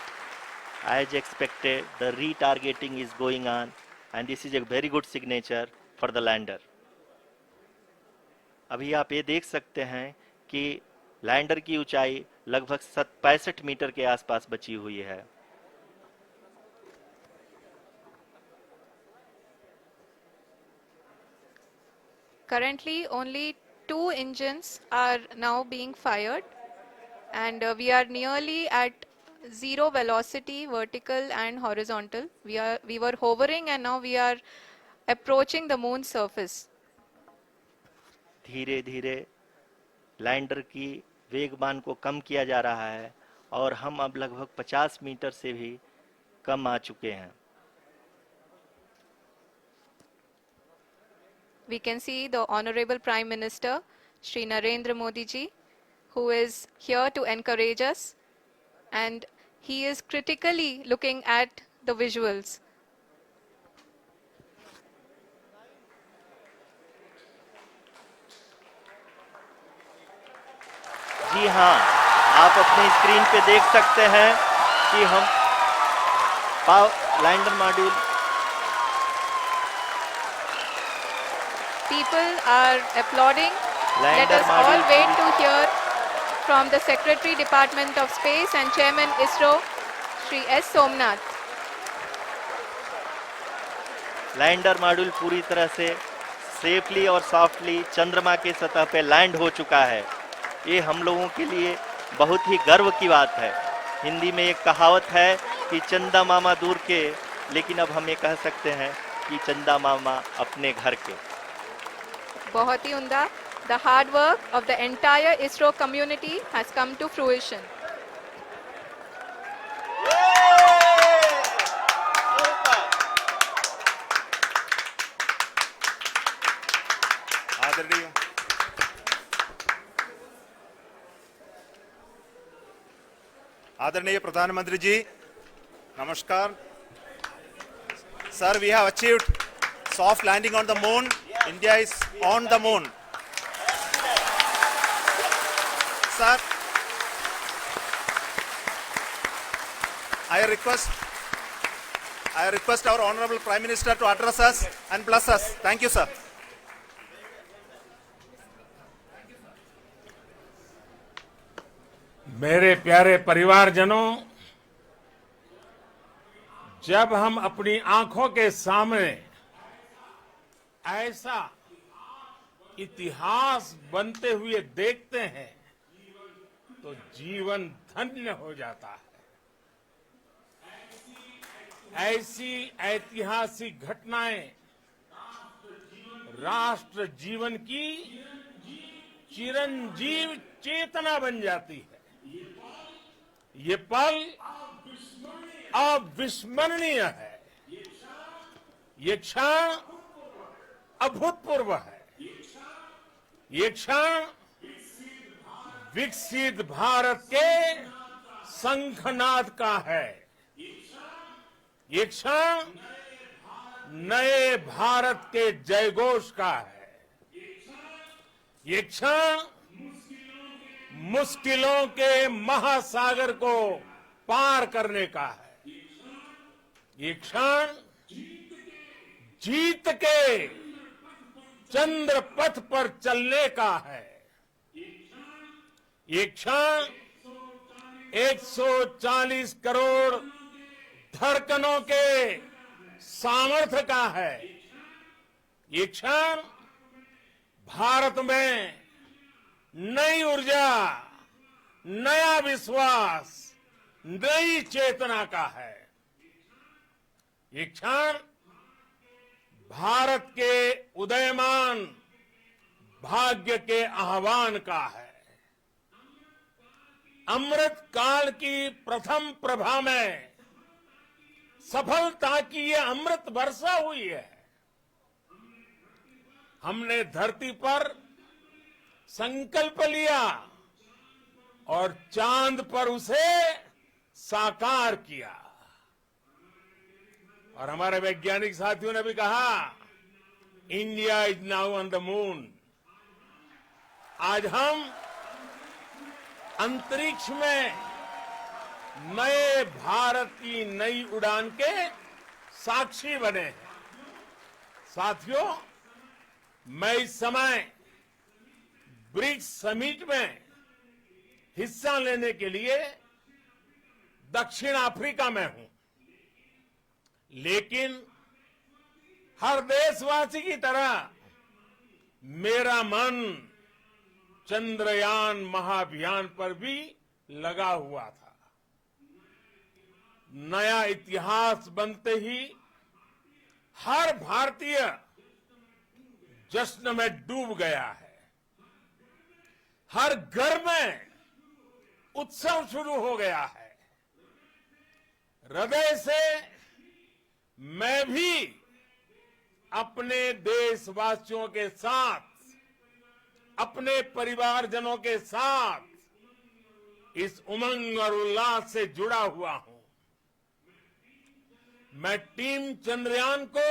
As expected, the retargeting is going on and this is a very good signature for the lander. अभी आप ये देख सकते हैं कि lander की ऊंचाई लगभग 65 मीटर के आसपास बची हुई है। Currently, only 2 engines are now being fired, and we are nearly at zero velocity, vertical and horizontal. We were hovering, and now we are approaching the moon's surface. धीरे धीरे लैंडर की वेगमान को कम किया जा रहा है और हम अब लगभग 50 मीटर से भी कम आ चुके हैं। We can see the Honorable Prime Minister, Shri Narendra Modi ji, who is here to encourage us, and he is critically looking at the visuals. जी हाँ, आप अपने स्क्रीन पे देख सकते हैं कि हम lander module People are applauding. Let lander us all module wait to hear from the Secretary Department of Space and Chairman ISRO, Shri S. Somnath. Lander module पूरी तरह से सेफली और सॉफ्टली चंद्रमा के सतह पे लैंड हो चुका है। ये हम लोगों के लिए बहुत ही गर्व की बात है। हिंदी में एक कहावत है कि चंदा मामा दूर के, लेकिन अब हम ये कह सकते हैं कि चंदा मामा अपने घर के। बहुत ही उम्दा. The hard work of the entire ISRO community has come to fruition. आदरणीय आदरणीय प्रधानमंत्री जी, नमस्कार. Sir, we have achieved soft landing on the moon. India is on the moon. Sir, I request our Honorable Prime Minister to address us and bless us. Thank you, sir. मेरे प्यारे परिवारजनों, जब हम अपनी आंखों के सामने ऐसा इतिहास बनते हुए देखते हैं तो जीवन धन्य हो जाता है. ऐसी ऐतिहासिक घटनाएं राष्ट्र जीवन की चिरंजीव चेतना बन जाती है. ये पल अविस्मरणीय है. ये क्षण अभूतपूर्व है. ये क्षण विकसित भारत के शंखनाद का है. ये क्षण नए भारत के जयघोष का है. ये क्षण मुश्किलों के महासागर को पार करने का है. ये क्षण जीत के चंद्र पथ पर चलने का है. ये क्षण 140 करोड़ धड़कनों के सामर्थ्य का है. ये क्षण भारत में नई ऊर्जा, नया विश्वास, नई चेतना का है. ये क्षण भारत के उदयमान भाग्य के आह्वान का है. अमृत काल की प्रथम प्रभा में सफलता की ये अमृत वर्षा हुई है. हमने धरती पर संकल्प लिया और चांद पर उसे साकार किया. और हमारे वैज्ञानिक साथियों ने भी कहा, India is now on the moon. आज हम अंतरिक्ष में नए भारत की नई उड़ान के साक्षी बने हैं. साथियों, मैं इस समय ब्रिक्स समिट में हिस्सा लेने के लिए दक्षिण अफ्रीका में हूं. लेकिन हर देशवासी की तरह मेरा मन चंद्रयान महाअभियान पर भी लगा हुआ था. नया इतिहास बनते ही हर भारतीय जश्न में डूब गया है. हर घर में उत्सव शुरू हो गया है. हृदय से मैं भी अपने देशवासियों के साथ, अपने परिवारजनों के साथ इस उमंग और उल्लास से जुड़ा हुआ हूं. मैं टीम चंद्रयान को,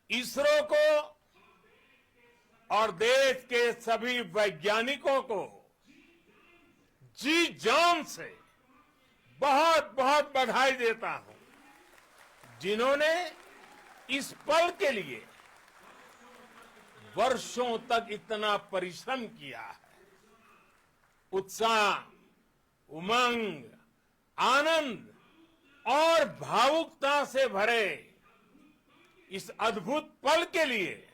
इसरो को और देश के सभी वैज्ञानिकों को जी जान से बहुत बहुत बधाई देता हूं, जिन्होंने इस पल के लिए वर्षों तक इतना परिश्रम किया है. उत्साह, उमंग, आनंद और भावुकता से भरे इस अद्भुत पल के लिए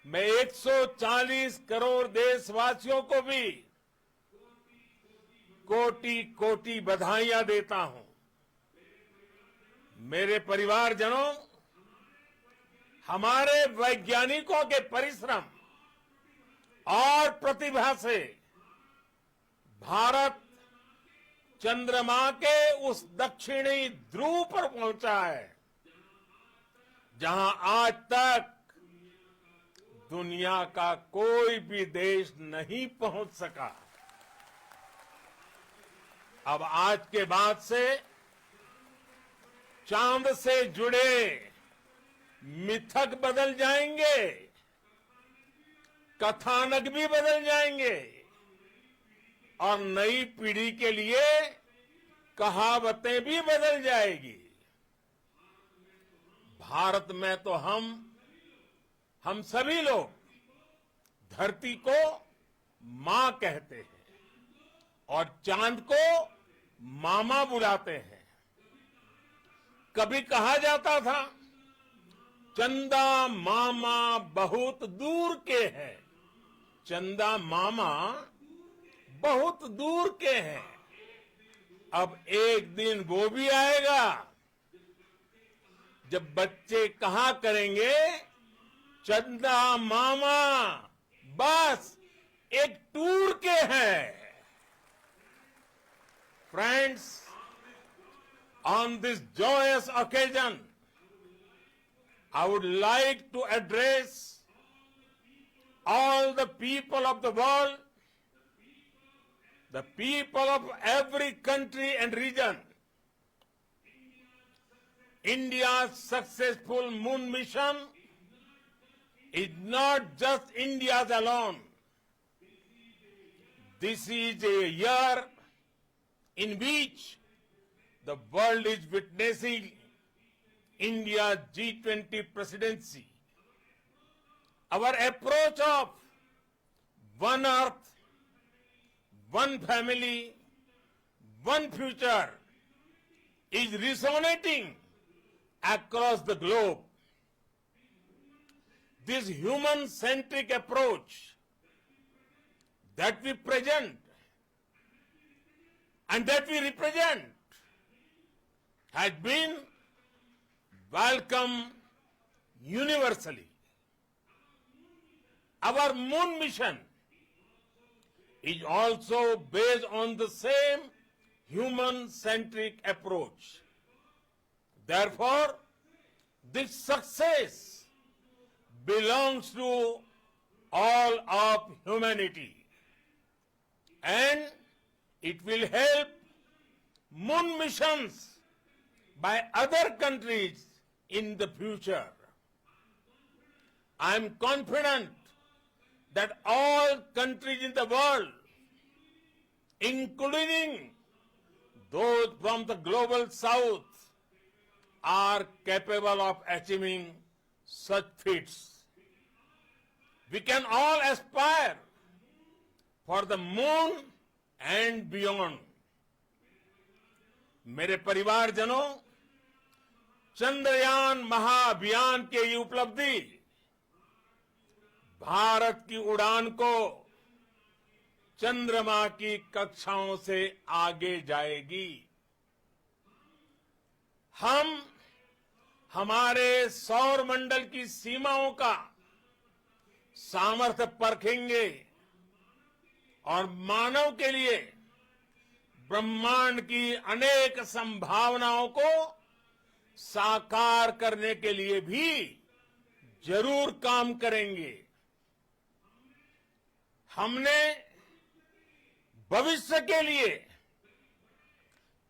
मैं 140 करोड़ देशवासियों को भी कोटि कोटि बधाइयां देता हूं। मेरे परिवारजनों, हमारे वैज्ञानिकों के परिश्रम और प्रतिभा से भारत चंद्रमा के उस दक्षिणी ध्रुव पर पहुंचा है जहां आज तक दुनिया का कोई भी देश नहीं पहुंच सका। अब आज के बाद से चांद से जुड़े मिथक बदल जाएंगे, कथानक भी बदल जाएंगे और नई पीढ़ी के लिए कहावतें भी बदल जाएगी। भारत में तो हम सभी लोग धरती को मां कहते हैं और चांद को मामा बुलाते हैं। कभी कहा जाता था चंदा मामा बहुत दूर के हैं, चंदा मामा बहुत दूर के हैं। अब एक दिन वो भी आएगा जब बच्चे कहा करेंगे चंदा मामा बस एक टूर के हैं। Friends, on this joyous occasion, I would like to address all the people of the world, the people of every country and region. India's successful moon mission is not just India's alone. This is a year in which the world is witnessing India's G20 presidency. Our approach of one earth, one family, one future is resonating across the globe. This human-centric approach that we present and that we represent has been welcomed universally. Our moon mission is also based on the same human-centric approach. Therefore, this success belongs to all of humanity, and it will help moon missions by other countries in the future. I am confident that all countries in the world, including those from the global south, are capable of achieving such feats. We can all aspire for the moon and beyond. मेरे परिवारजनों, चंद्रयान महाअभियान के ये उपलब्धि भारत की उड़ान को चंद्रमा की कक्षाओं से आगे जाएगी। हम हमारे सौर मंडल की सीमाओं का सामर्थ्य परखेंगे और मानव के लिए ब्रह्मांड की अनेक संभावनाओं को साकार करने के लिए भी जरूर काम करेंगे। हमने भविष्य के लिए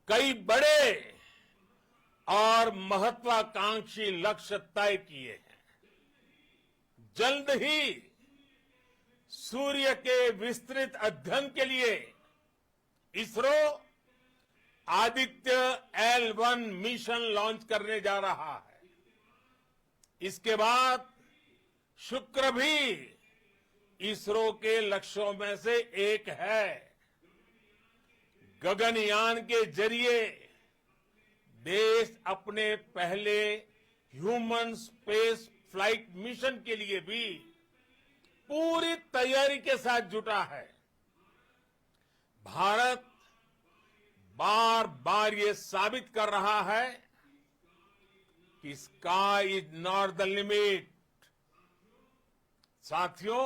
कई बड़े और महत्वाकांक्षी लक्ष्य तय किए हैं। जल्द ही सूर्य के विस्तृत अध्ययन के लिए ISRO Aditya L1 mission launch करने जा रहा है। इसके बाद शुक्र भी इसरो के लक्ष्यों में से एक है। गगनयान के जरिए देश अपने पहले ह्यूमन स्पेस फ्लाइट मिशन के लिए भी पूरी तैयारी के साथ जुटा है। भारत बार बार ये साबित कर रहा है कि sky is not the limit. साथियों,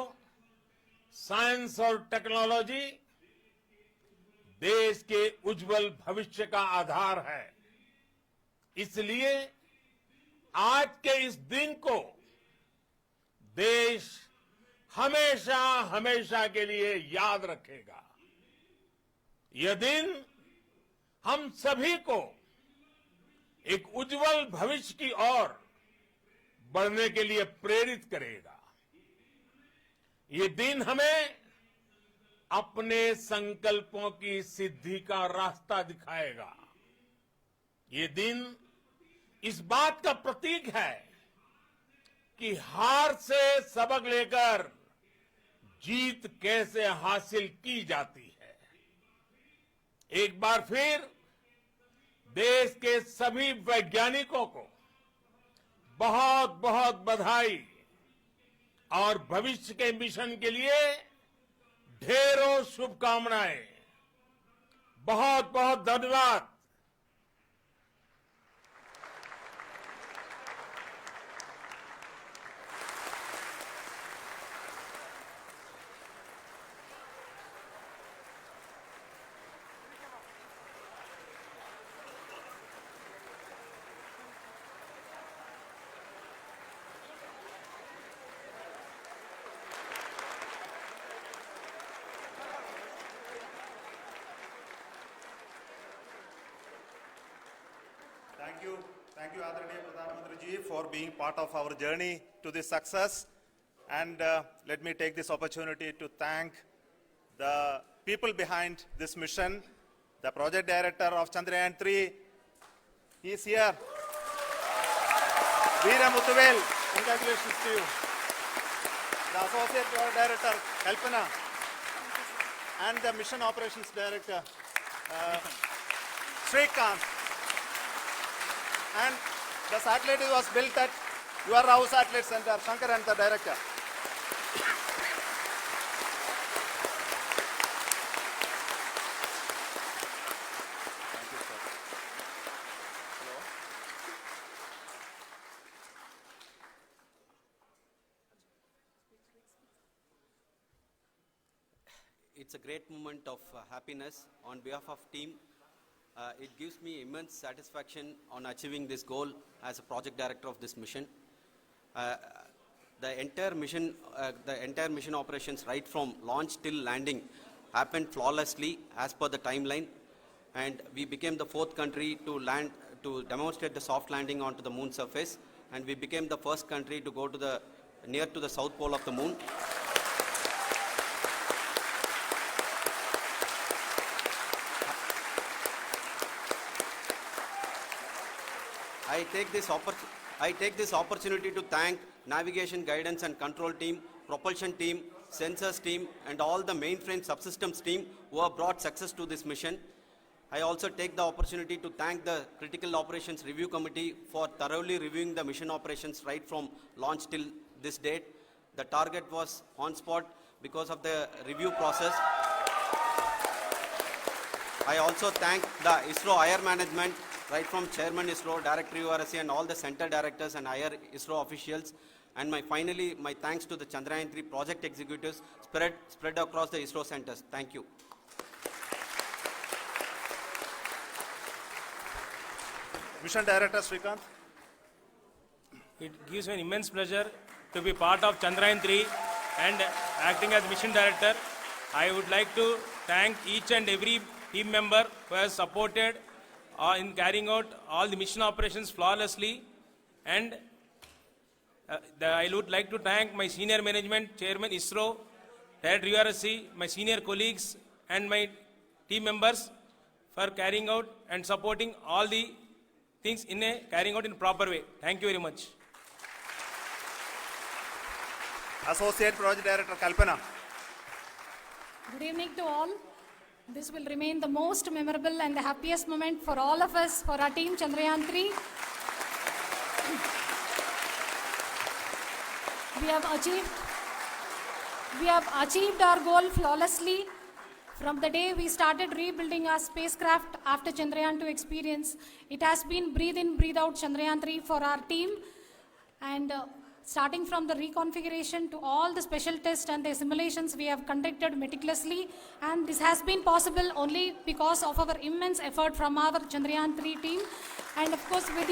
साइंस और टेक्नोलॉजी देश के उज्जवल भविष्य का आधार है। इसलिए आज के इस दिन को देश हमेशा हमेशा के लिए याद रखेगा। यह दिन हम सभी को एक उज्जवल भविष्य की ओर बढ़ने के लिए प्रेरित करेगा। ये दिन हमें अपने संकल्पों की सिद्धि का रास्ता दिखाएगा। ये दिन इस बात का प्रतीक है कि हार से सबक लेकर जीत कैसे हासिल की जाती है। एक बार फिर देश के सभी वैज्ञानिकों को बहुत बहुत बधाई और भविष्य के मिशन के लिए ढेरों शुभकामनाएं। बहुत बहुत धन्यवाद। Thank you, Adaraniya Pradhan Mantri ji, for being part of our journey to this success. And let me take this opportunity to thank the people behind this mission, the project director of Chandrayaan-3. He is here. Veera Muthuvel, congratulations to you. The associate project director, Kalpana, and the mission operations director, Srikanth. And the satellite was built at your Rao Satellite Center, Shankar and the director. Thank you, sir. Hello. It's a great moment of happiness on behalf of team. It gives me immense satisfaction on achieving this goal as a project director of this mission. The entire mission operations right from launch till landing happened flawlessly as per the timeline, and we became the 4th country to demonstrate the soft landing onto the moon surface, and we became the first country to go to near to the south pole of the moon. I take this opportunity to thank navigation, guidance and control team, propulsion team, sensors team and all the mainframe subsystems team who have brought success to this mission. I also take the opportunity to thank the Critical Operations Review Committee for thoroughly reviewing the mission operations right from launch till this date. The target was on spot because of the review process. I also thank the ISRO higher management, right from Chairman ISRO, Director URSC and all the center directors and higher ISRO officials. And finally, my thanks to the Chandrayaan-3 project executives spread across the ISRO centers. Thank you. Mission Director Srikanth. It gives me an immense pleasure to be part of Chandrayaan-3 and acting as Mission Director. I would like to thank each and every team member who has supported in carrying out all the mission operations flawlessly, and I would like to thank my senior management, Chairman ISRO, Director URSC, my senior colleagues and my team members for carrying out and supporting all the things carrying out in a proper way. Thank you very much. Associate Project Director Kalpana. Good evening to all. This will remain the most memorable and the happiest moment for all of us, for our team Chandrayaan 3. We have achieved our goal flawlessly. From the day we started rebuilding our spacecraft after Chandrayaan 2 experience, it has been breathe in, breathe out Chandrayaan 3 for our team. And starting from the reconfiguration to all the special tests and the simulations we have conducted meticulously. And this has been possible only because of our immense effort from our Chandrayaan 3 team. And of course, with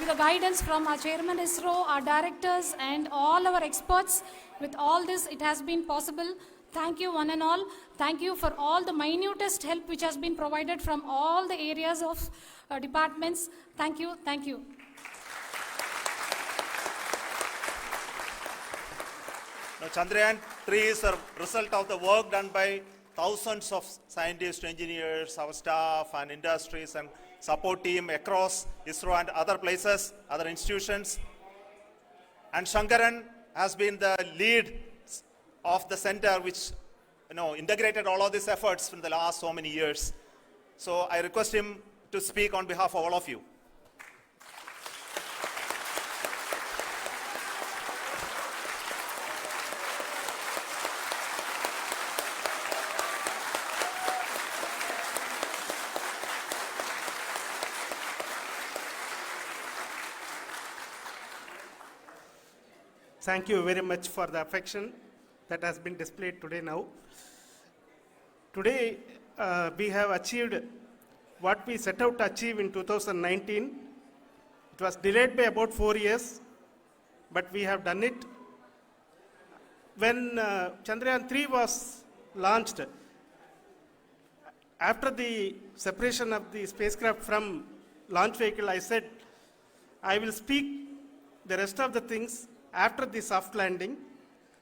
the guidance from our chairman ISRO, our directors, and all our experts. With all this, it has been possible. Thank you, one and all. Thank you for all the minutest help which has been provided from all the areas of departments. Thank you. Thank you. Now, Chandrayaan 3 is a result of the work done by thousands of scientists, engineers, our staff, and industries, and support team across ISRO and other places, other institutions. And Shankaran has been the lead of the center which integrated all of these efforts in the last so many years. So I request him to speak on behalf of all of you. Thank you very much for the affection that has been displayed today now. Today, we have achieved what we set out to achieve in 2019. It was delayed by about 4 years, but we have done it. When Chandrayaan 3 was launched, after the separation of the spacecraft from launch vehicle, I said, I will speak the rest of the things after the soft landing.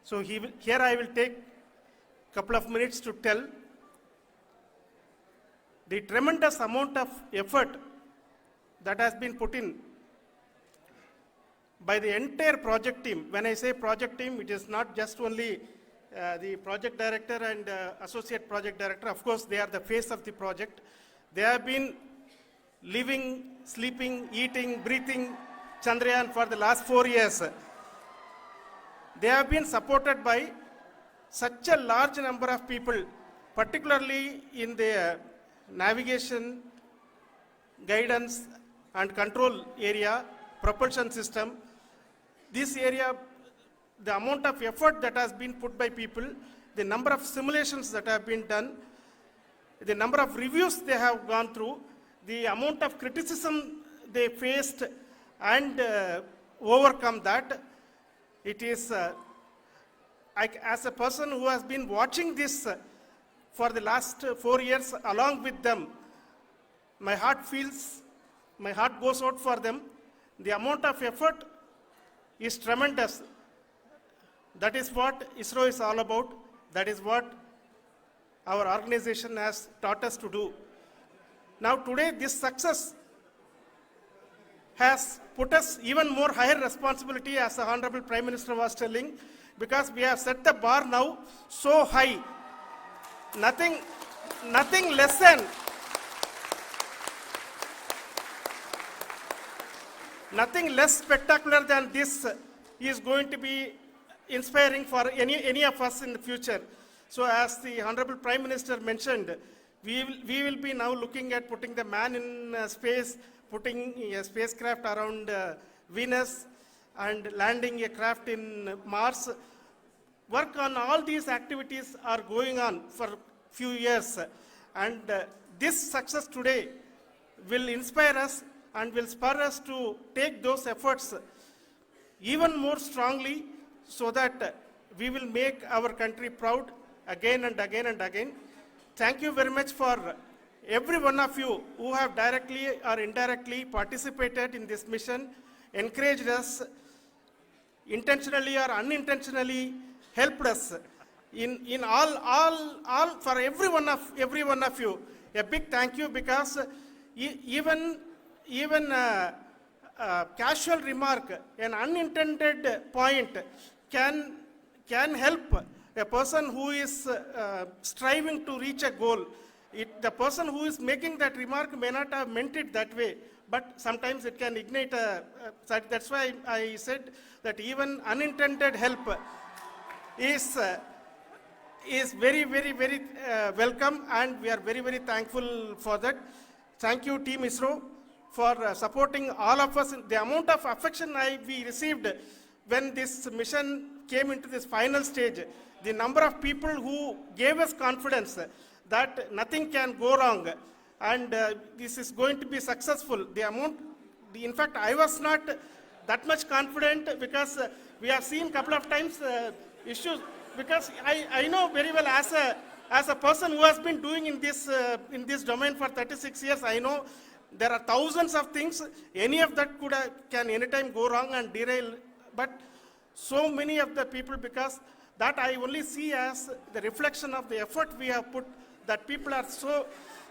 So here I will take a couple of minutes to tell the tremendous amount of effort that has been put in by the entire project team. When I say project team, it is not just only the project director and associate project director. Of course, they are the face of the project. They have been living, sleeping, eating, breathing Chandrayaan for the last 4 years. They have been supported by such a large number of people, particularly in the navigation, guidance and control area, propulsion system. This area, the amount of effort that has been put by people, the number of simulations that have been done, the number of reviews they have gone through, the amount of criticism they faced and overcome that. It is, as a person who has been watching this for the last 4 years along with them, my heart goes out for them. The amount of effort is tremendous. That is what ISRO is all about. That is what our organization has taught us to do. Now today, this success has put us even more higher responsibility, as the Honorable Prime Minister was telling, because we have set the bar now so high. Nothing less spectacular than this is going to be inspiring for any of us in the future. So as the Honorable Prime Minister mentioned, we will be now looking at putting the man in space, putting a spacecraft around Venus and landing a craft in Mars. Work on all these activities are going on for few years, and this success today will inspire us and will spur us to take those efforts even more strongly, so that we will make our country proud again and again and again. Thank you very much for every one of you who have directly or indirectly participated in this mission, encouraged us, intentionally or unintentionally helped us in all for every one of you. A big thank you, because even casual remark, an unintended point can can help a person who is striving to reach a goal. The person who is making that remark may not have meant it that way, but sometimes it can ignite that's why I said that even unintended help is very, very, very welcome, and we are very, very thankful for that. Thank you, Team ISRO, for supporting all of us. The amount of affection we received when this mission came into this final stage, the number of people who gave us confidence that nothing can go wrong and this is going to be successful. In fact, I was not that much confident because we have seen a couple of times issues, because I know very well as a person who has been doing in this domain for 36 years, I know there are thousands of things. Any of that can anytime go wrong and derail. But so many of the people, because that I only see as the reflection of the effort we have put, that people are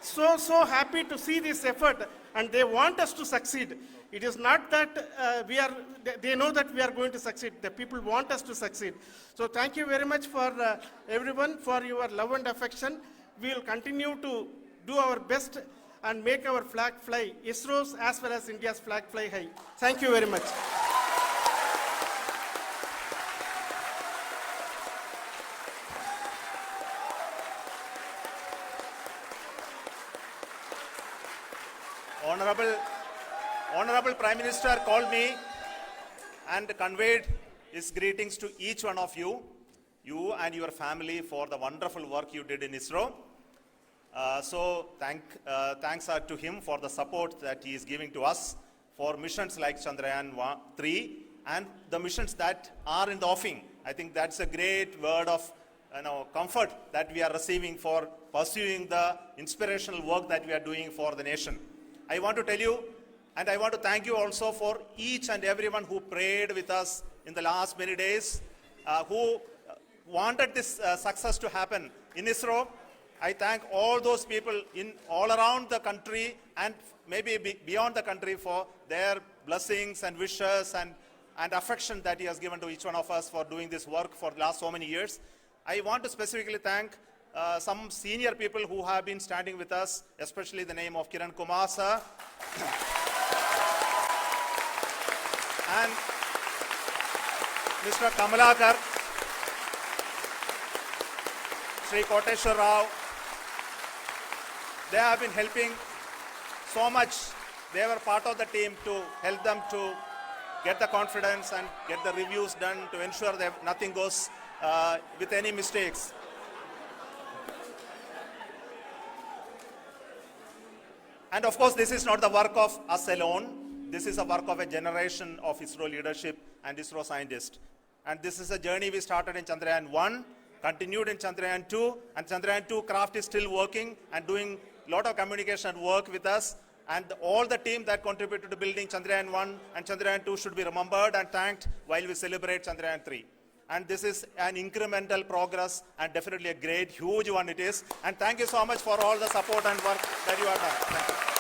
so happy to see this effort and they want us to succeed. It is not that they know that we are going to succeed. The people want us to succeed. So thank you very much for everyone for your love and affection. We will continue to do our best and make our flag fly, ISRO's as well as India's flag fly high. Thank you very much. Honorable Prime Minister called me and conveyed his greetings to each one of you and your family for the wonderful work you did in ISRO. So thanks are to him for the support that he is giving to us for missions like Chandrayaan 3 and the missions that are in the offing. I think that's a great word of comfort that we are receiving for pursuing the inspirational work that we are doing for the nation. I want to tell you, and I want to thank you also for each and everyone who prayed with us in the last many days, who wanted this success to happen in ISRO. I thank all those people all around the country and maybe beyond the country for their blessings and wishes and affection that he has given to each one of us for doing this work for the last so many years. I want to specifically thank some senior people who have been standing with us, especially the name of Kiran Kumar sir and Mr. Kamalakar, Sri Koteshwar Rao. They have been helping so much. They were part of the team to help them to get the confidence and get the reviews done to ensure that nothing goes with any mistakes. And of course, this is not the work of us alone. This is a work of a generation of ISRO leadership and ISRO scientists. And this is a journey we started in Chandrayaan 1, continued in Chandrayaan 2, and Chandrayaan 2 craft is still working and doing a lot of communication work with us. And all the team that contributed to building Chandrayaan 1 and Chandrayaan 2 should be remembered and thanked while we celebrate Chandrayaan 3. And this is an incremental progress and definitely a great, huge one it is. And thank you so much for all the support and work that you have done. Thank you.